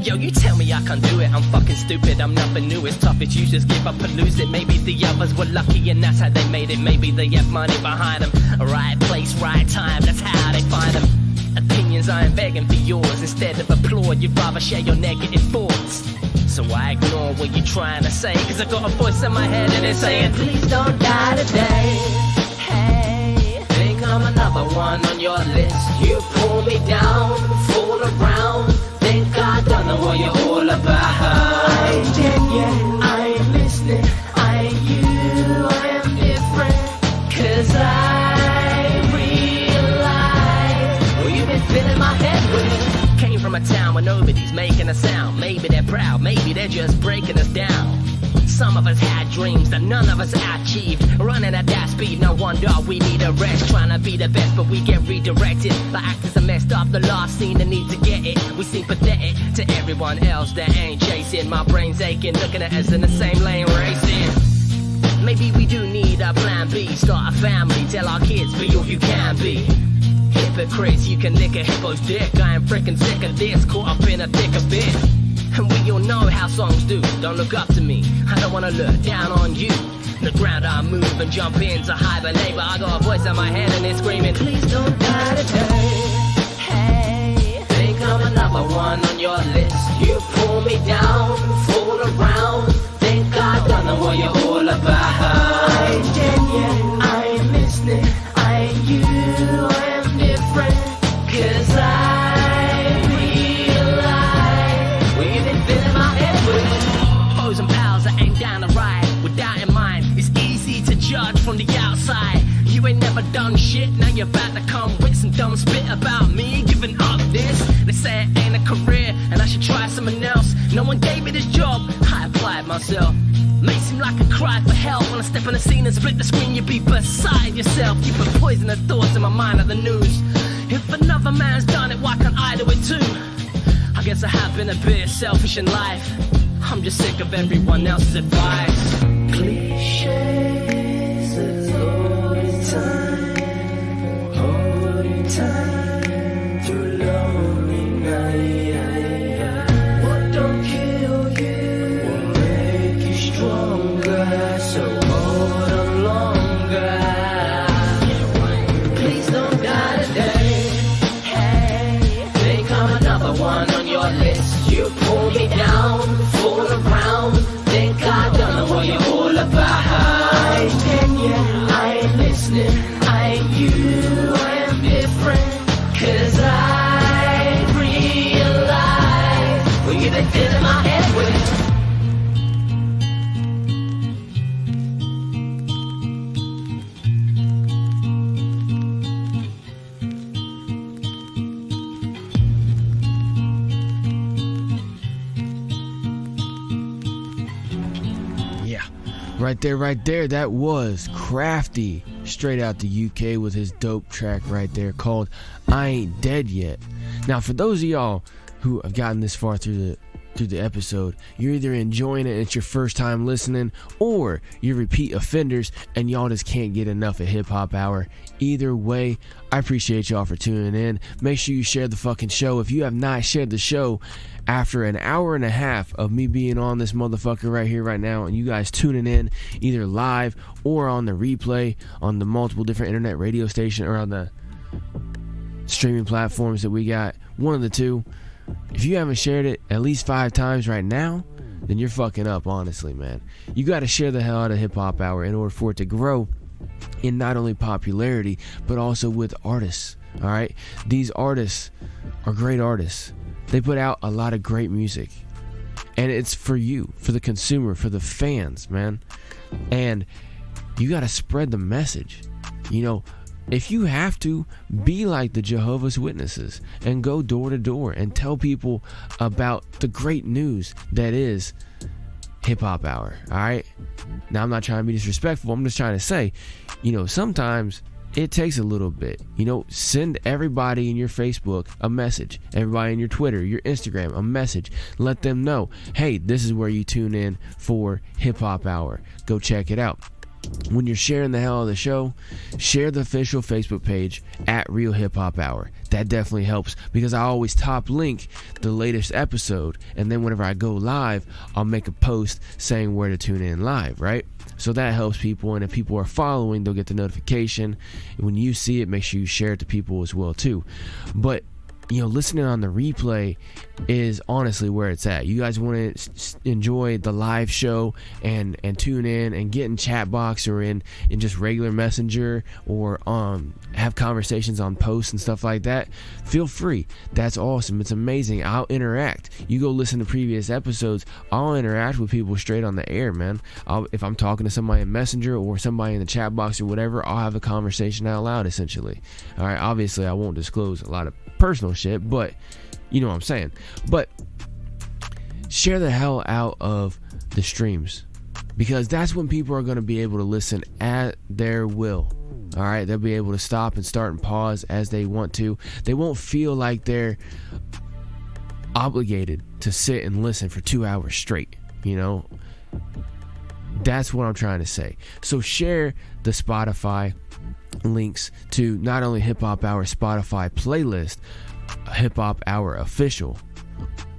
Yo, you tell me I can't do it, I'm fucking stupid, I'm nothing new, it's tough, it's you just give up and lose it. Maybe the others were lucky and that's how they made it. Maybe they have money behind them, right place, right time, that's how they find them. Opinions, I ain't begging for yours, instead of applaud, you'd rather share your negative thoughts. So I ignore what you're trying to say, cause I got a voice in my head and it's saying, please don't die today. Hey, think I'm another one on your list. You pull me down, fool around, think I don't know what you're all about. I ain't dead yet, I ain't listening, I ain't you, I am different. Cause I realize, well, you from a town where nobody's making a sound. Maybe they're proud, maybe they're just breaking us down. Some of us had dreams that none of us achieved. Running at that speed, no wonder we need a rest. Trying to be the best, but we get redirected by actors that messed up the last scene and need to get it. We seem pathetic to everyone else that ain't chasing. My brain's aching, looking at us in the same lane racing. Maybe we do need a plan B. Start a family, tell our kids, be all you can be. Hypocrites, you can lick a hippo's dick. I am freaking sick of this, caught up in a thick of it. And we all know how songs do. Don't look up to me, I don't wanna look down on you. The ground I move and jump into hibernate, but I got a voice in my head and it's screaming, please don't die today. Hey, think I'm another one on your list. You pull me down, fool around. Think I don't know what you're all about. I ain't dead yet, I ain't listening. I ain't you, I am different. Cause I realize we've been filling my head with foes and pals that ain't down the ride. With that in mind, it's easy to judge from the outside. You ain't never done shit, now you're about to come with some dumb spit about me giving up this. They say it ain't a career and I should try something else. No one gave me this job, I applied myself. May seem like a cry for help when I step on the scene and split the screen. You be beside yourself. You put poison of thoughts in my mind of the news. If another man's done it, why can't I do it too? I guess I have been a bit selfish in life. I'm just sick of everyone else's advice. Cliches all the time through lonely night. What don't kill you will make you stronger, so hold on longer. Please don't die today. Hey, think I'm another one on your list. You pull me down, fool around. Think I don't know what you're all about. I ain't dead yet, I ain't listening. I ain't you, I am different. Cause I realize what you've been filling my head with. Right there, that was Crafty, straight out the UK with his dope track right there called I Ain't Dead Yet. Now, for those of y'all who have gotten this far through the episode, you're either enjoying it and it's your first time listening, or you're repeat offenders and y'all just can't get enough of Hip Hop Hour. Either way, I appreciate y'all for tuning in. Make sure you share the fucking show. If you have not shared the show after an hour and a half of me being on this motherfucker right here right now, and you guys tuning in either live or on the replay on the multiple different internet radio station or on the streaming platforms that we got, one of the two, if you haven't shared it at least 5 times right now, then you're fucking up, honestly, man. You got to share the hell out of Hip Hop Hour in order for it to grow in not only popularity but also with artists. All right, these artists are great artists. They put out a lot of great music, and it's for you, for the consumer, for the fans, man. And you got to spread the message. You know, if you have to, be like the Jehovah's Witnesses and go door to door and tell people about the great news that is Hip Hop Hour. All right, now I'm not trying to be disrespectful. I'm just trying to say, you know, sometimes it takes a little bit. You know, send everybody in your Facebook a message, everybody in your Twitter, your Instagram, a message. Let them know, hey, this is where you tune in for Hip Hop Hour. Go check it out. When you're sharing the hell of the show, share the official Facebook page at Real Hip Hop Hour. That definitely helps, because I always top link the latest episode, and then whenever I go live, I'll make a post saying where to tune in live, right? So that helps people, and if people are following, they'll get the notification. When you see it, make sure you share it to people as well too. But you know, listening on the replay is honestly where it's at. You guys want to enjoy the live show and tune in and get in chat box or in just regular messenger or have conversations on posts and stuff like that, feel free. That's awesome. It's amazing. I'll interact. You go listen to previous episodes, I'll interact with people straight on the air, man. If I'm talking to somebody in messenger or somebody in the chat box or whatever, I'll have a conversation out loud, essentially. All right, obviously I won't disclose a lot of personal shit shit, but you know what I'm saying. But share the hell out of the streams, because that's when people are going to be able to listen at their will. All right, they'll be able to stop and start and pause as they want to. They won't feel like they're obligated to sit and listen for 2 hours straight. You know, that's what I'm trying to say. So share the Spotify links to not only Hip Hop Hour Spotify playlist, Hip Hop Hour official,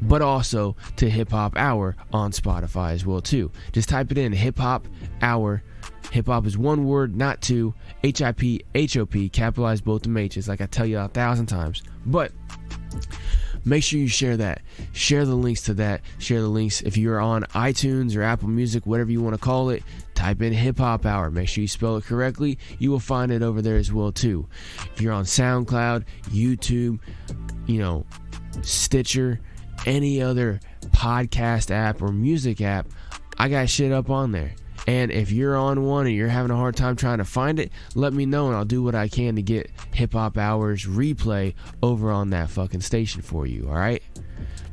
but also to Hip Hop Hour on Spotify as well too. Just type it in, Hip Hop Hour. Hip hop is one word, not two. HIPHOP, capitalize both the H's, like I tell you 1,000 times. But make sure you share that. Share the links to that. Share the links if you're on iTunes or Apple Music, whatever you want to call it. Type in Hip Hop Hour. Make sure you spell it correctly. You will find it over there as well too. If you're on SoundCloud, YouTube, you know, Stitcher, any other podcast app or music app, I got shit up on there. And if you're on one and you're having a hard time trying to find it, let me know and I'll do what I can to get Hip Hop Hour's replay over on that fucking station for you, alright?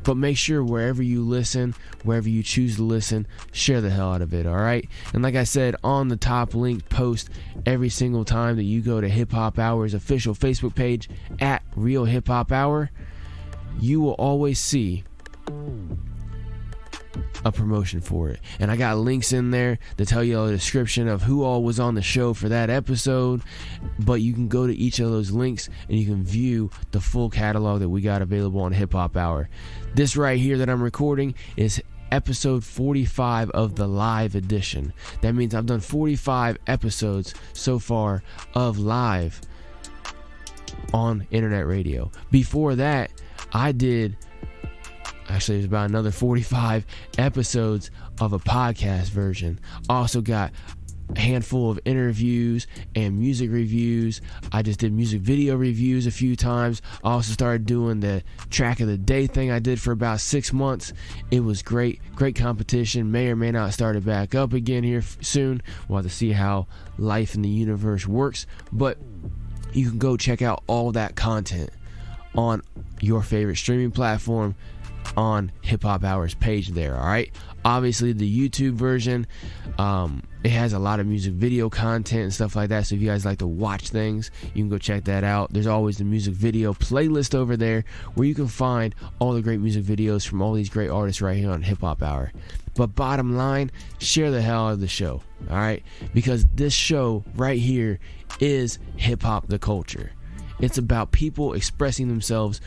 But make sure wherever you listen, wherever you choose to listen, share the hell out of it, alright? And like I said, on the top link post every single time that you go to Hip Hop Hour's official Facebook page at Real Hip Hop Hour, you will always see a promotion for it. And I got links in there to tell you a description of who all was on the show for that episode, but you can go to each of those links and you can view the full catalog that we got available on Hip Hop Hour. This right here that I'm recording is episode 45 of the live edition. That means I've done 45 episodes so far of live on internet radio. Before that, I did actually, there's about another 45 episodes of a podcast version. Also got a handful of interviews and music reviews. I just did music video reviews a few times. I also started doing the track of the day thing I did for about 6 months. It was great. Great competition. May or may not start it back up again here soon. We'll have to see how life in the universe works. But you can go check out all that content on your favorite streaming platform on Hip Hop Hour's page there, alright? Obviously the YouTube version, it has a lot of music video content and stuff like that, so if you guys like to watch things, you can go check that out. There's always the music video playlist over there where you can find all the great music videos from all these great artists right here on Hip Hop Hour. But bottom line, share the hell out of the show, alright? Because this show right here is hip hop the culture. It's about people expressing themselves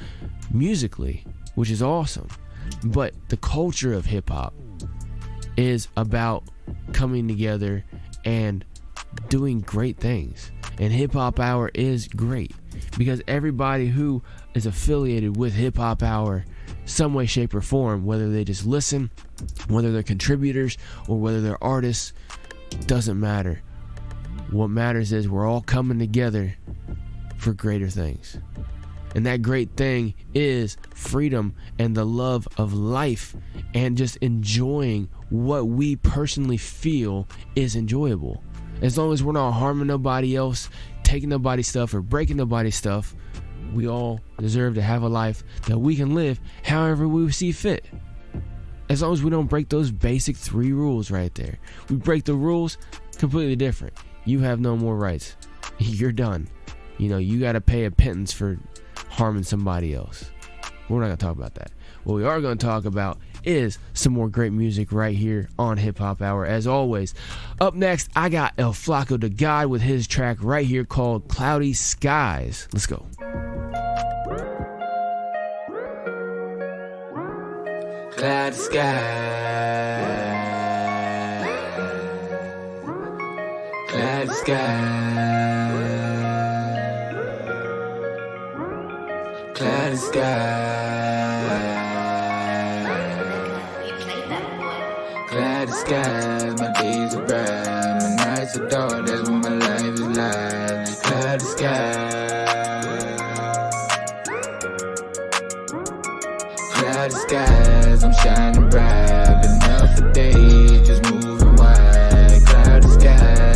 musically, which is awesome. But the culture of hip hop is about coming together and doing great things. And Hip Hop Hour is great because everybody who is affiliated with Hip Hop Hour, some way, shape, or form, whether they just listen, whether they're contributors, or whether they're artists, doesn't matter. What matters is we're all coming together for greater things. And that great thing is freedom and the love of life and just enjoying what we personally feel is enjoyable. As long as we're not harming nobody else, taking nobody's stuff, or breaking nobody's stuff, we all deserve to have a life that we can live however we see fit. As long as we don't break those basic 3 rules right there. We break the rules, completely different. You have no more rights. You're done. You know, you got to pay a pittance for harming somebody else. We're not going to talk about that. What we are going to talk about is some more great music right here on Hip Hop Hour. As always, up next, I got El Flaco the God with his track right here called Cloudy Skies. Let's go. Cloudy skies, cloudy skies, cloudy skies, cloudy skies. My days are bright, my nights are dark. That's when my life is like cloudy skies, cloudy skies. I'm shining bright, been up for days, just moving wide. Cloudy skies.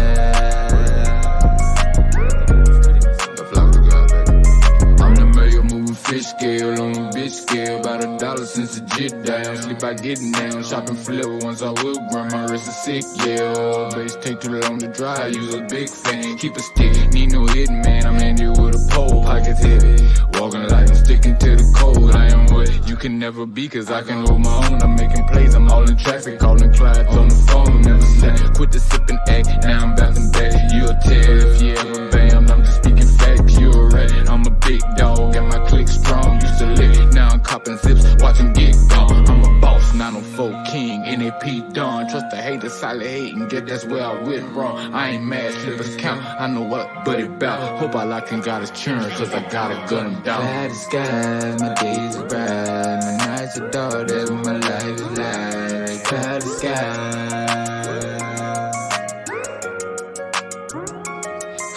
I'm the mayor moving fish scale. still on a bitch scale. About $1 since the jit down. Sleep I getting down. Shopping flip once I will burn. My wrist is sick, yeah. Base take too long to dry. Use a big fan. Keep a stick. Need no hitting man. I'm handy with a pole. Pockets heavy. Walking like I'm sticking to the code. I am what you can never be, cause I can hold my own. I'm making plays. I'm all in traffic. Calling clients on the phone. Never said quit the sipping act. Now I'm bouncing back. You'll tell if you ever bam. I'm just speaking facts. You're a rat. I'm a big dog. And my click strong. Used to lick. Now I'm copping zips. Watching get gone. I'm a boss. 904 king. NAP Dawn. Trust the haters. Solid hating. Get that's where I went wrong. I ain't mad. Slippers count. I know what but it bout. Hope I like and got his churn. Cause I gotta gun him down. Cloud skies. My days are bright. My nights are dark. That's what my life is like. Cloud skies.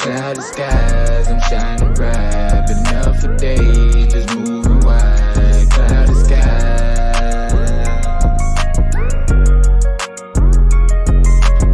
Cloudy skies, I'm shining bright. Been up for days, just moving wide. Cloudy skies.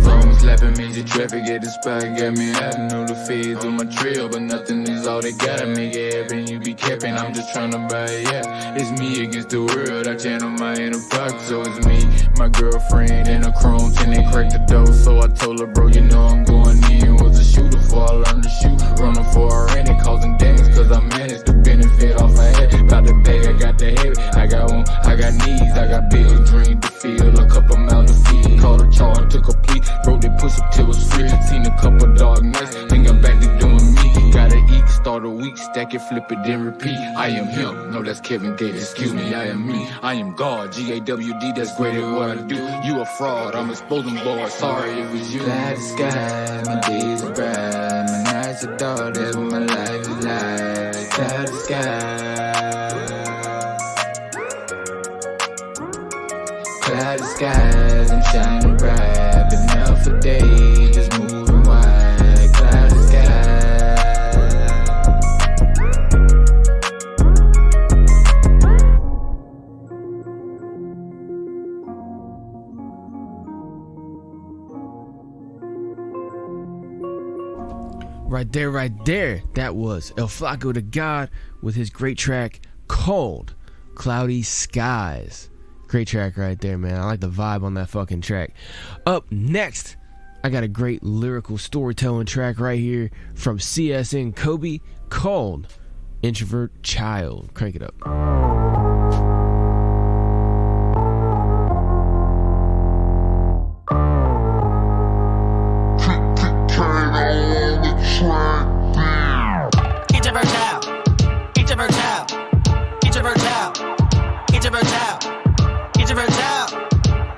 Phone slapping major traffic at the spot. Got me out, know the feds on my trail. But nothing is all they gotta make it happen. You be capping, I'm just trying to buy it, yeah. It's me against the world, I channel my inner pocket. So it's me, my girlfriend, and a chrome till they crack the door. So I told her, bro, you know I'm going in. Was a shooter before I learned to shoot. Running for a rent, causing damage, cause I managed to benefit off my head. About the bag, I got the heavy. I got one, I got needs, I got bills, dream to feel. A couple mouths to feed. Called a charge, took a plea. Wrote that push up till it was free. Seen a couple dark nights, think I'm back to doing me. Gotta eat, start a week, stack it, flip it, then repeat. I am him, no that's Kevin Gates, excuse me, I am me. I am God, GAWD, that's great at what I do. You a fraud, I'm exposing boys, sorry it was you. Cloudy sky, my days are bright. My nights are dark, that's what my life is like. Cloudy sky. Cloudy skies, I'm shining bright. Been out for days, just moving wide. Cloudy skies. Right there. That was El Flaco the God with his great track called Cloudy Skies. Great track right there, man. I like the vibe on that fucking track. Up next, I got a great lyrical storytelling track right here from CSN Kobe called Introvert Child. Crank it up. Introvert child, introvert child, introvert child, introvert child, introvert child,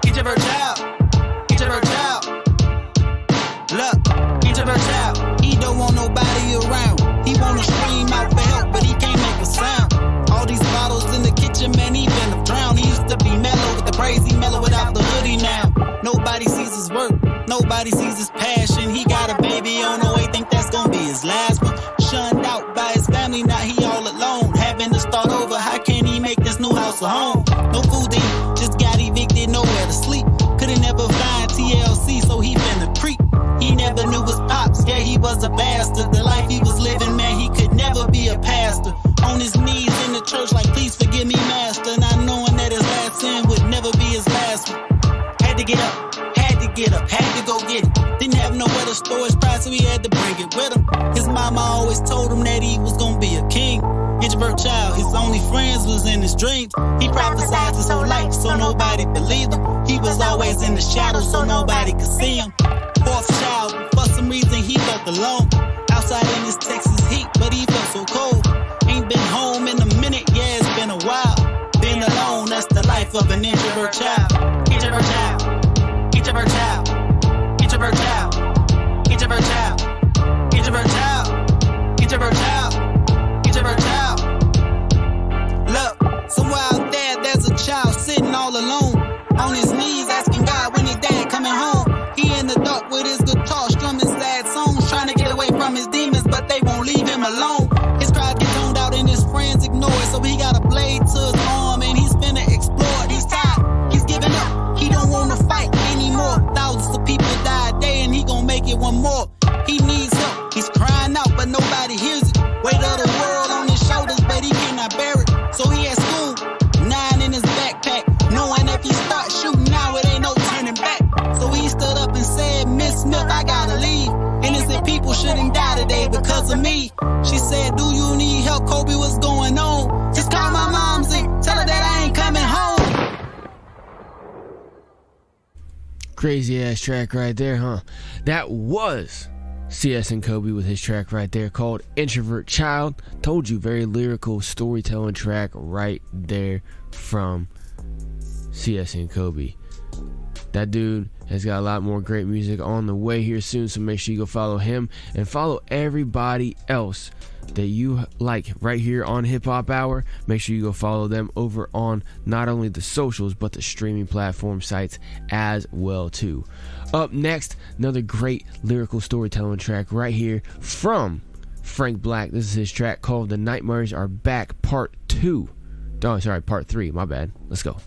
introvert child, introvert child. Look, introvert child, he don't want nobody around. He wanna scream out for help, but he can't make a sound. All these bottles in the kitchen, man, he been drowned. He used to be mellow with the praise, he mellow without the hoodie now. Nobody sees his work, nobody sees his passion. He got a baby on the way, think that's gonna be his last one. Shunned out by his family, now he all alone. Having to start over, how can he make this new house a home? No food to eat, just got evicted, nowhere to sleep. Couldn't never find TLC, so he finna creep. He never knew his pops, yeah, he was a bastard. The life he was living, man, he could never be a pastor. On his knees in the church like, please forgive me, master. Not knowing that his last sin would never be his last one. Had to get up, had to go get it. Didn't have nowhere to store his pride, so he had to bring it with him. His mama always told him that he was gonna be a king. Introvert child, his only friends was in his dreams. He prophesied his whole life, so nobody believed him. He was always in the shadows, so nobody could see him. Fourth child, for some reason he felt alone. Outside in this Texas heat, but he felt so cold. Ain't been home in a minute, yeah, it's been a while. Been alone, that's the life of an introvert child. Introvert child, introvert child, introvert child, introvert child, introvert child, introvert child, introvert child. Look, somewhere out there, there's a child sitting all alone, on his knees asking God when his dad coming home. He in the dark with his guitar, strumming sad songs, trying to get away from his demons, but they won't leave him alone. His cries get toned out and his friends ignore it, so he got a blade to his arm and he's finna explore it. He's tired, he's giving up, he don't wanna fight anymore. Thousands of people die a day and he gon' make it one more. He needs help, he's crying out but nobody hears it. Weight of the world on his shoulders, but he cannot bear it. So he Crazy ass track right there, huh? That was CS and Kobe with his track right there called Introvert Child. Told you, very lyrical storytelling track right there from CS and Kobe. That dude has got a lot more great music on the way here soon, so make sure you go follow him and follow everybody else that you like right here on Hip Hop Hour. Make sure you go follow them over on not only the socials but the streaming platform sites as well too. Up next, another great lyrical storytelling track right here from Frank Black. This is his track called The Nightmares Are Back Part 2. Oh, sorry, Part 3, my bad. Let's go.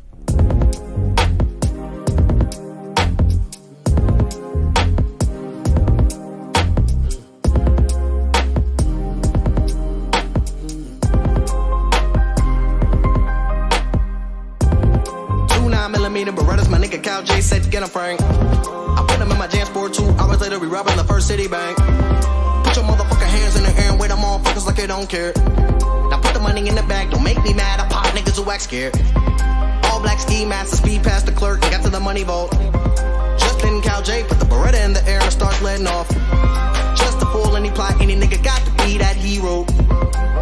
9mm Berettas, my nigga Cal J said to get him frank. I put him in my jam sport 2 hours later, we robbing the First City Bank. Put your motherfucking hands in the air and wait them motherfuckers like they don't care. Now put the money in the bag, don't make me mad, I pop niggas who act scared. All black ski masks, speed past the clerk, and got to the money vault. Justin Cal J put the Beretta in the air and start letting off. Just to fool any plot, any nigga got to be that hero.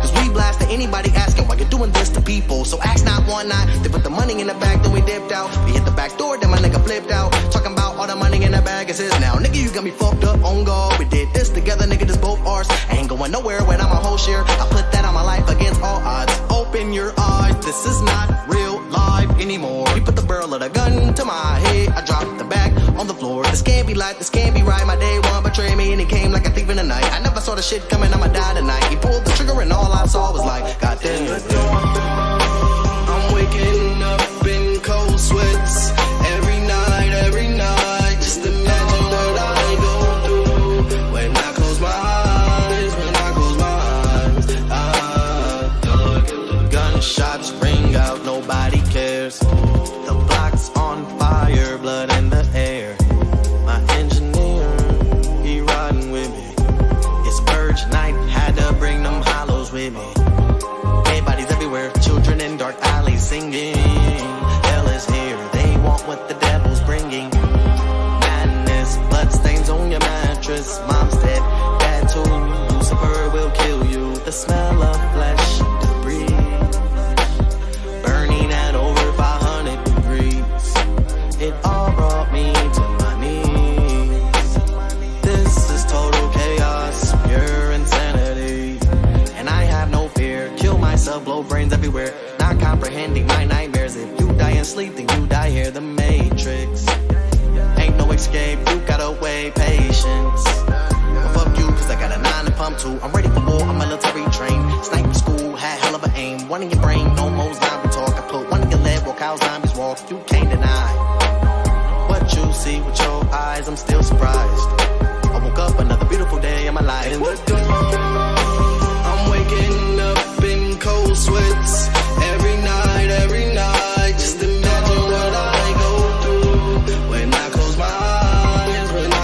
Cause we blast at anybody asking why you're doing this to people. So ask not one night, they put the money in the bag, then we dipped out. We hit the back door, then my nigga flipped out. Talking about all the money in the bag is his now. Nigga, you got me fucked up on guard. We did this together, nigga, this both ours. I ain't going nowhere when I'm a whole share. I put that on my life against all odds. Open your eyes, this is not real life anymore. He put the barrel of the gun to my head, I dropped the back on the floor. This can't be life, this can't be right. My day one betrayed me and he came like a thief in the night. I never saw the shit coming, I'ma die tonight. He pulled the trigger and all I saw was like, goddamn. I'm waking up in cold sweats every night. Just imagine what I go through when I close my eyes, gunshots ring out, nobody cares. The block's on fire, blood in the air. My engineer, he riding with me. It's purge night, had to bring them hollows with me. Dead bodies everywhere, children in dark alleys singing. Hell is here, they want what the devil's bringing. Madness, bloodstains on your mattress. Mom said, Dad too, Lucifer will kill you. The smell of flesh and debris, burning at over 500 degrees. It all brought me to my knees. This is total chaos, pure insanity. And I have no fear, kill myself, blow brains everywhere. Not comprehending my nightmares. If you die in sleep, then you die here, the Matrix. Ain't no escape, you gotta weigh patience. Well, fuck you, cause I got a 9 to pump to. I'm ready for war, I'm military trained. Sniper school, had hell of an aim. One in your brain, no more zombie talk. I put one in your leg, walk how zombies walk. You can't deny what you see with your eyes, I'm still surprised. I woke up another beautiful day in my life. In the dawn, I'm waking up in cold sweats every night. Just imagine what I go through when I close my eyes, in the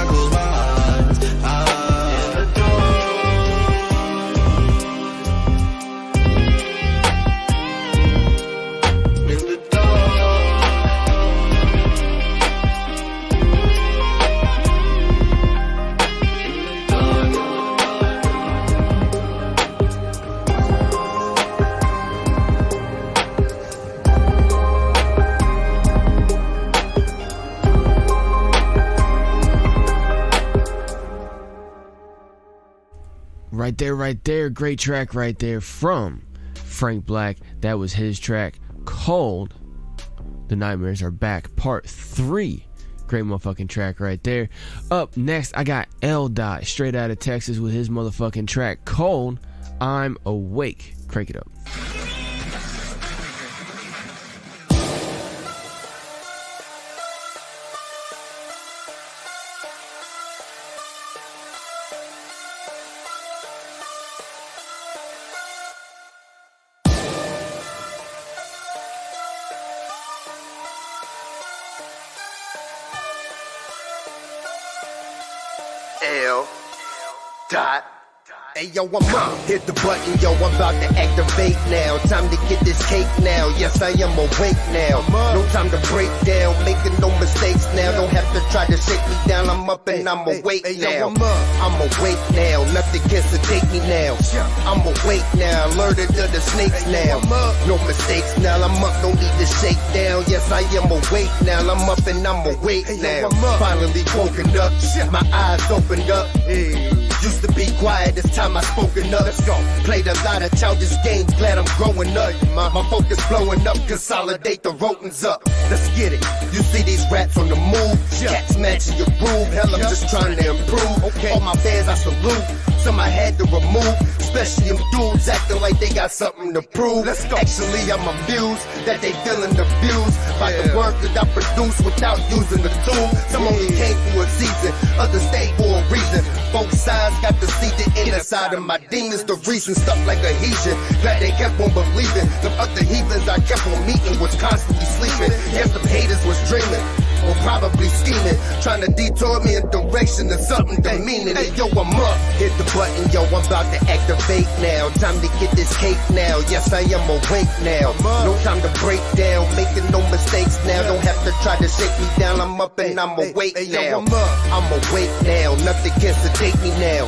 Right there, great track right there from Frank Black. That was his track called The Nightmares Are Back Part 3. Great motherfucking track right there. Up next, I got L. Dot straight out of Texas with his motherfucking track called I'm Awake. Crank it up. L. Dot Hey yo, I'm up. Hit the button, yo, I'm about to activate now. Time to get this cake now. Yes, I am awake now. No time to break down, making no mistakes now. Don't have to try to shake me down. I'm up and I'm awake now. I'm awake now. Nothing can sedate me now. I'm awake now. Alerted to the snakes now. No mistakes now. I'm up, don't need to shake down. Yes, I am awake now. I'm up and I'm awake now. Finally woken up. My eyes opened up. Used to be quiet, this time I spoken up. Let's go. Played a lot of childish games, glad I'm growing up. My focus blowing up, consolidate the rodents up. Let's get it. You see these rats on the move, cats matching your groove. Hell, I'm just trying to improve. All my fans I salute, some I had to remove. Especially them dudes acting like they got something to prove. Let's go. Actually, I'm amused that they feeling the views by the work that I produce without using the tool. Some only came for a season, others stayed for a reason. Both sides got to see the inner side of my demons. The reason stuff like a heathen. Glad they kept on believing. The other heathens I kept on meeting was constantly sleeping. Yes, the haters was dreaming, or probably scheming, trying to detour me in direction of something demeaning. Hey, yo, I'm up. Hit the button, yo, I'm about to activate now. Time to get this cake now. Yes, I am awake now. No time to break down, making no mistakes now. Don't have to try to shake me down. I'm up and I'm awake now. I'm awake now. Nothing can sedate me now.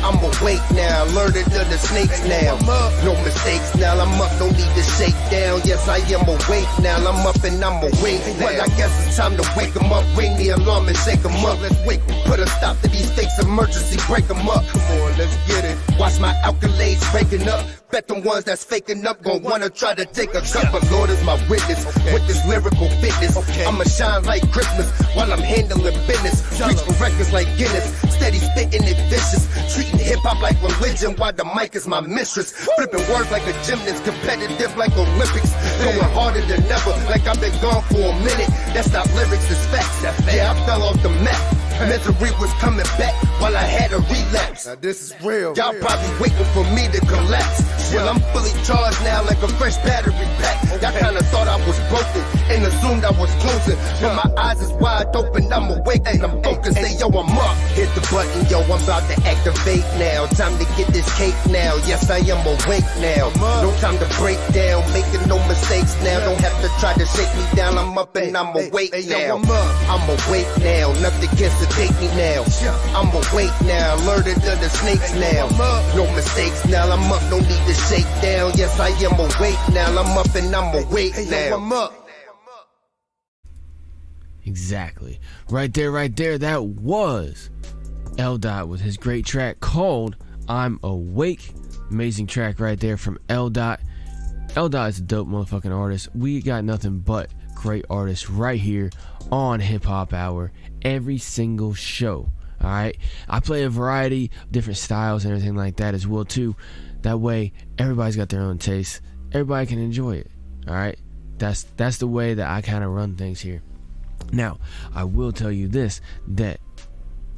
I'm awake now. Alerted to the snakes now. No mistakes now. I'm up, don't need to shake down. Yes, I am awake now. I'm up and I'm awake now. Well, I guess it's time to wake 'em up, ring the alarm and shake 'em up. Let's wake 'em. Put a stop to these fakes, emergency, break 'em up. Come on, let's get it. Watch my accolades breaking up. Bet them ones that's faking up gon' wanna try to take a cut, but Lord is my witness. With this lyrical fitness, I'ma shine like Christmas while I'm handling business. Reach for records like Guinness, steady spitting it vicious. Treating hip-hop like religion while the mic is my mistress. Flipping words like a gymnast, competitive like Olympics. Going harder than ever, like I've been gone for a minute. That's not lyrics, it's facts. Yeah, I fell off the map. Misery was coming back while I had a relapse. Now this is real. Y'all probably waiting for me to collapse. Well, I'm fully charged now like a fresh battery pack. Y'all kinda thought I was broken and assumed I was closing. But my eyes is wide open, I'm awake and I'm focused. Say, yo, I'm up. Hit the button, yo, I'm about to activate now. Time to get this cake now. Yes, I am awake now. No time to break down, making no mistakes now. Don't have to try to shake me down. I'm up and I'm awake now. I'm awake now. Nothing can sedate me now. I'm awake now. Alerted to the snakes now. No mistakes now. I'm up. No need to shake down. Yes, I am awake now. I'm up and I'm awake now. I'm up. Exactly. Right there. That was L. Dot with his great track called I'm Awake. Amazing track right there from L. Dot. L. Dot is a dope motherfucking artist. We got nothing but great artists right here on Hip Hop Hour every single show. Alright? I play a variety of different styles and everything like that as well too. That way everybody's got their own taste. Everybody can enjoy it. Alright? That's the way that I kind of run things here. Now, I will tell you this, that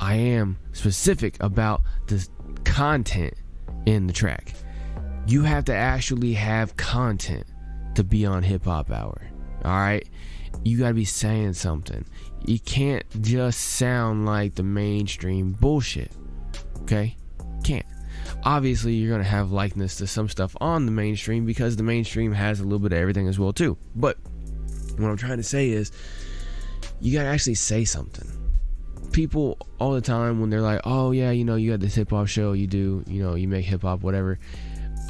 I am specific about the content in the track. You have to actually have content to be on Hip Hop Hour. Alright? You gotta be saying something. You can't just sound like the mainstream bullshit. Okay? Can't. Obviously, you're gonna have likeness to some stuff on the mainstream because the mainstream has a little bit of everything as well too. But what I'm trying to say is, you gotta actually say something. People all the time when they're like, oh yeah, you know, you got this hip hop show, you do, you know, you make hip hop, whatever.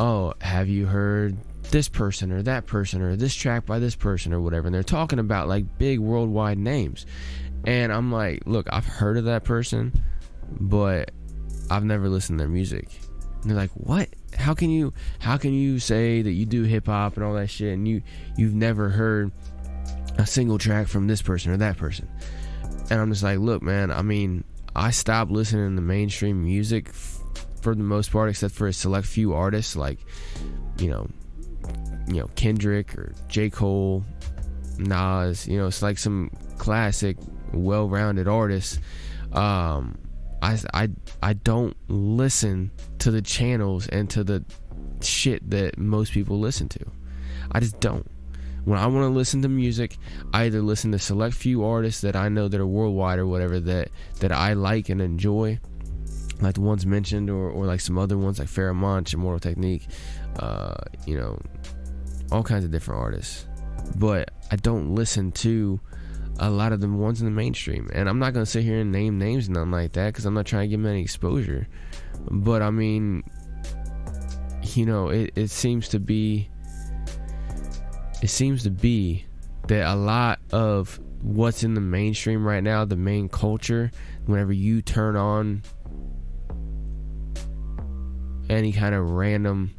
Oh, have you heard this person or that person or this track by this person or whatever? And they're talking about like big worldwide names. And I'm like, look, I've heard of that person, but I've never listened to their music. And they're like, what? How can you say that you do hip hop and all that shit and you've never heard a single track from this person or that person? And I'm just like, look, man, I mean, I stopped listening to mainstream music for the most part, except for a select few artists like, you know, Kendrick or J. Cole, Nas. You know, it's like some classic, well-rounded artists. I don't listen to the channels and to the shit that most people listen to. I just don't. When I want to listen to music, I either listen to select few artists that I know that are worldwide or whatever that I like and enjoy, like the ones mentioned, or like some other ones like Pharomonch, Immortal Technique, you know, all kinds of different artists. But I don't listen to a lot of the ones in the mainstream, and I'm not gonna sit here and name names and nothing like that, because I'm not trying to give them any exposure. But I mean, you know, it seems to be that a lot of what's in the mainstream right now, the main culture, whenever you turn on any kind of random,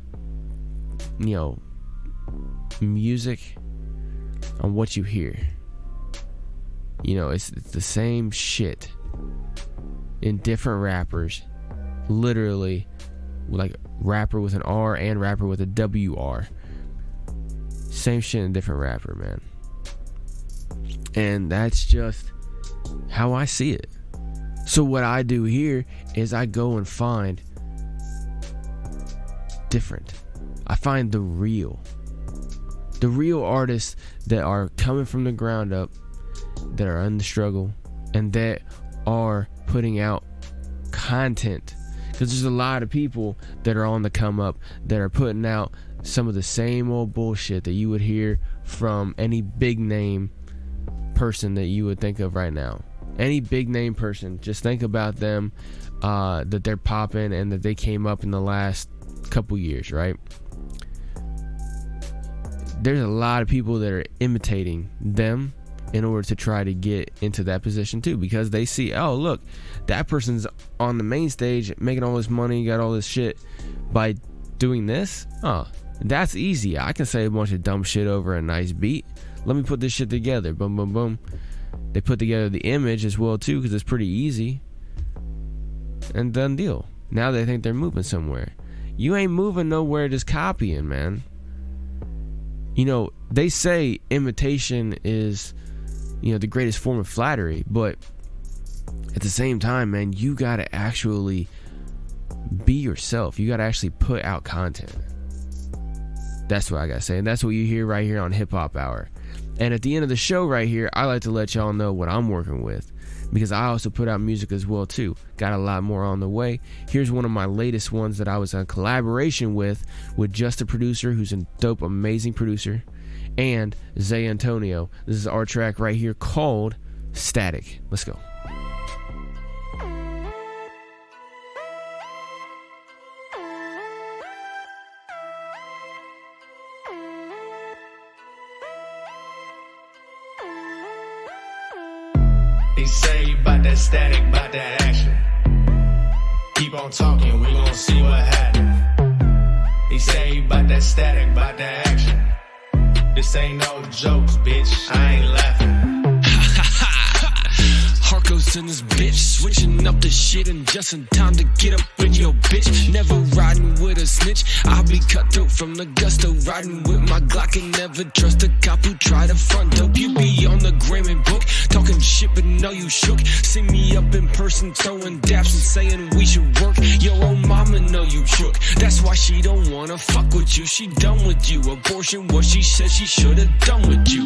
you know, music, on what you hear, you know, it's the same shit in different rappers, literally, like rapper with an R and rapper with a WR, same shit in a different rapper, man. And that's just how I see it. So what I do here is I go and find different. I find the real artists that are coming from the ground up, that are in the struggle, and that are putting out content. Because there's a lot of people that are on the come up that are putting out some of the same old bullshit that you would hear from any big name person that you would think of right now. Any big name person, just think about them, that they're popping and that they came up in the last couple years, right? There's a lot of people that are imitating them in order to try to get into that position too, because they see, oh look, that person's on the main stage making all this money, got all this shit by doing this. Oh, that's easy. I can say a bunch of dumb shit over a nice beat. Let me put this shit together. Boom, boom, boom. They put together the image as well too, because it's pretty easy. And done deal. Now they think they're moving somewhere. You ain't moving nowhere, just copying, man. You know, they say imitation is, you know, the greatest form of flattery, but at the same time, man, you gotta actually be yourself. You gotta actually put out content. That's what I gotta say, and that's what you hear right here on HipHop Hour. And at the end of the show right here, I like to let y'all know what I'm working with, because I also put out music as well too. Got a lot more on the way. Here's one of my latest ones that I was in collaboration with Just a Producer, who's a dope, amazing producer, and Zay Antonio. This is our track right here called Static. Let's go. They say about that static, about that action. Keep on talking, we gon' see what happens. They say about that static, about that action. This ain't no jokes, bitch, I ain't laughing. Harkos in this bitch, switching up the shit and just in time to get up in your bitch. Never riding with a snitch, I'll be cutthroat from the gusto. Riding with my Glock and never trust a cop who try to front dope. You be on the gram and book, talking shit but know you shook. See me up in person throwing daps and saying we should work. Your own mama know you shook, that's why she don't wanna fuck with you. She done with you, abortion what she said she should've done with you.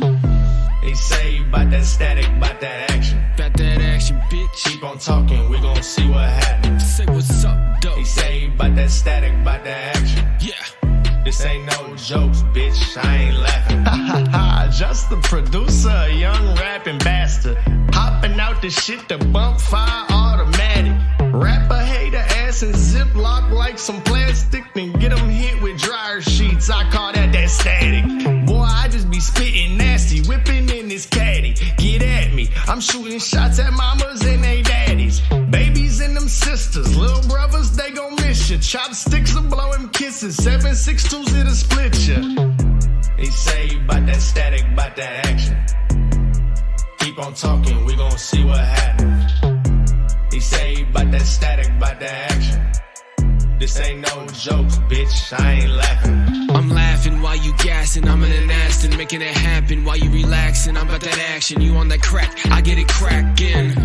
They say about that static, about that action. About that action, bitch. Keep on talking, we gon' see what happens. Say what's up, dope. They say about that static, about that action. Yeah. This ain't no jokes, bitch, I ain't laughing. Ha ha ha, just the producer, a young rapping bastard. Hopping out the shit to bump fire automatic. Rapper hater ass and ziplock like some plastic. Then get them hit with dryer sheets, I call that static. Boy, I just be spitting nasty, whipping in this caddy. Get at me, I'm shooting shots at mamas and they daddies. Babies and them sisters, little brothers, they gon' miss you. Chopsticks are blowing kisses, 7.62s it'll split you. They say about that static, about that action. Keep on talking, we gon' see what happens. They say about that static, about that action. This ain't no jokes, bitch, I ain't laughing. I'm laughing while you gassing, I'm in an Aston, making it happen while you relaxing. I'm about that action, you on that crack, I get it crackin'.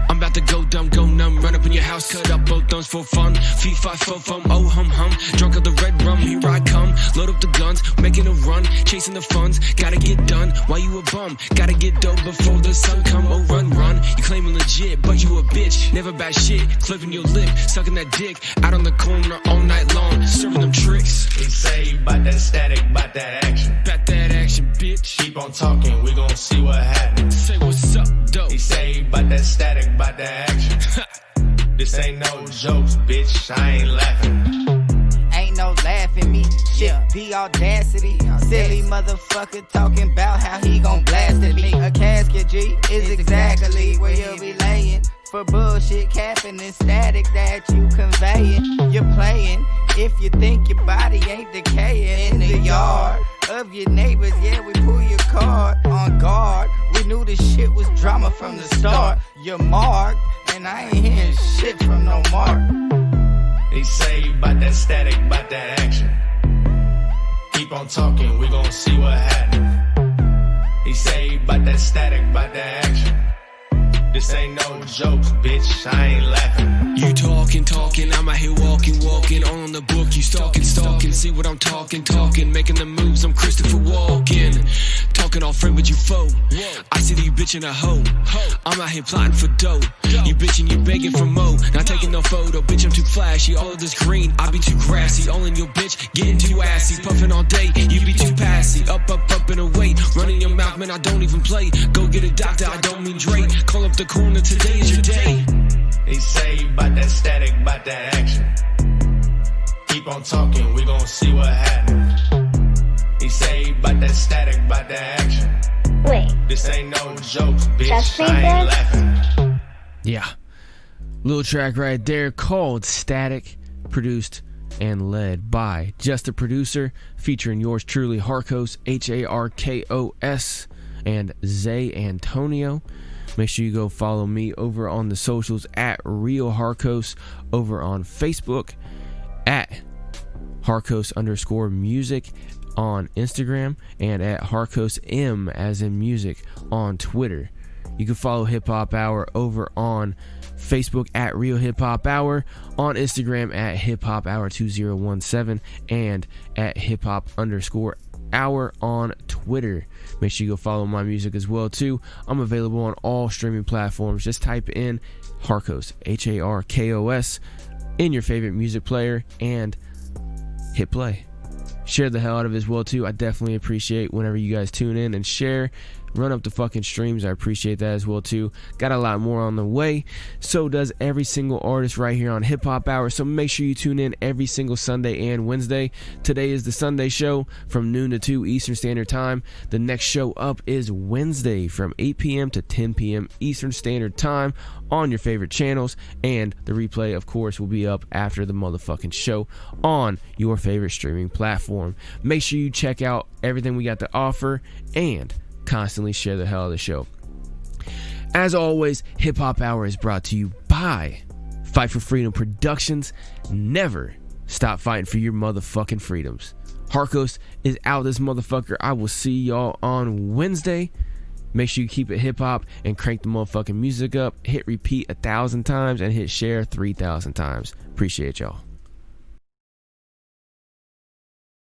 I'm about to go dumb, go numb, run up in your house, cut up both thumbs for fun. Fee, fi, fo, fum, oh hum hum, drunk of the red rum, here I come. Load up the guns, making a run, chasing the funds, gotta get done while you a bum. Gotta get dope before the sun come, oh run, run. You claiming legit, but you a bitch, never bad shit, flipping your lip, sucking that dick, out on the corner all night long, serving them tricks. He say bout that static, bout that action. Bout that action, bitch. Keep on talking, we gon' see what happens. Say what's up, dope. He say bout that static, bout that action. This ain't no jokes, bitch, I ain't laughing. Ain't no laughing me, shit be audacity. Silly motherfucker talking about how he gon' blast at me. A casket G is exactly where he'll be laying. For bullshit capping and static that you conveying. You're playing if you think your body ain't decaying. In the yard of your neighbors, yeah, we pull your card on guard. We knew this shit was drama from the start. You're marked, and I ain't hearing shit from no mark. He say bout that static, bout that action. Keep on talking, we gon' see what happens. He say bout that static, bout that action. This ain't no jokes, bitch, I ain't laughing. You talking, I'm out here walking, all on the book, you stalking, see what I'm talking, making the moves, I'm Christopher Walken. Talking all friend, but you foe. I see that you bitchin' a hoe. I'm out here plotting for dough. You bitchin', you begging for mo. Not taking no photo, bitch, I'm too flashy. All of this green, I be too grassy. All in your bitch, getting too assy. Puffin' all day, you be too passy. Up and away. Running your mouth, man, I don't even play. Go get a doctor, I don't mean Drake. Call up the corner, today is your day. He say bout that static, bout that action. Keep on talking, we gon' see what happens. He say bout that static, bout that action. Wait. This ain't no jokes, bitch, I ain't laughing. Yeah. Little track right there called Static, produced and led by Just the Producer, featuring yours truly, Harkos, Harkos, and Zay Antonio. Make sure you go follow me over on the socials at Real Harkos, over on Facebook at Harkos_music on Instagram, and at Harkos M as in music on Twitter. You can follow Hip Hop Hour over on Facebook at Real Hip Hop Hour, on Instagram at Hip Hop Hour 2017, and at Hip Hop_Hour on Twitter. Make sure you go follow my music as well too. I'm available on all streaming platforms. Just type in Harkos, Harkos, in your favorite music player and hit play. Share the hell out of it as well too. I definitely appreciate whenever you guys tune in and share. Run up the fucking streams. I appreciate that as well too. Got a lot more on the way. So does every single artist right here on Hip Hop Hour. So make sure you tune in every single Sunday and Wednesday. Today is the Sunday show from noon to 2 Eastern Standard Time. The next show up is Wednesday from 8 p.m. to 10 p.m. Eastern Standard Time on your favorite channels. And the replay, of course, will be up after the motherfucking show on your favorite streaming platform. Make sure you check out everything we got to offer and constantly share the hell of the show. As always, Hip Hop Hour is brought to you by Fight for Freedom Productions. Never stop fighting for your motherfucking freedoms. Harkos is out this motherfucker. I will see y'all on Wednesday. Make sure you keep it hip hop and crank the motherfucking music up. Hit repeat 1,000 times and hit share 3,000 times. Appreciate y'all.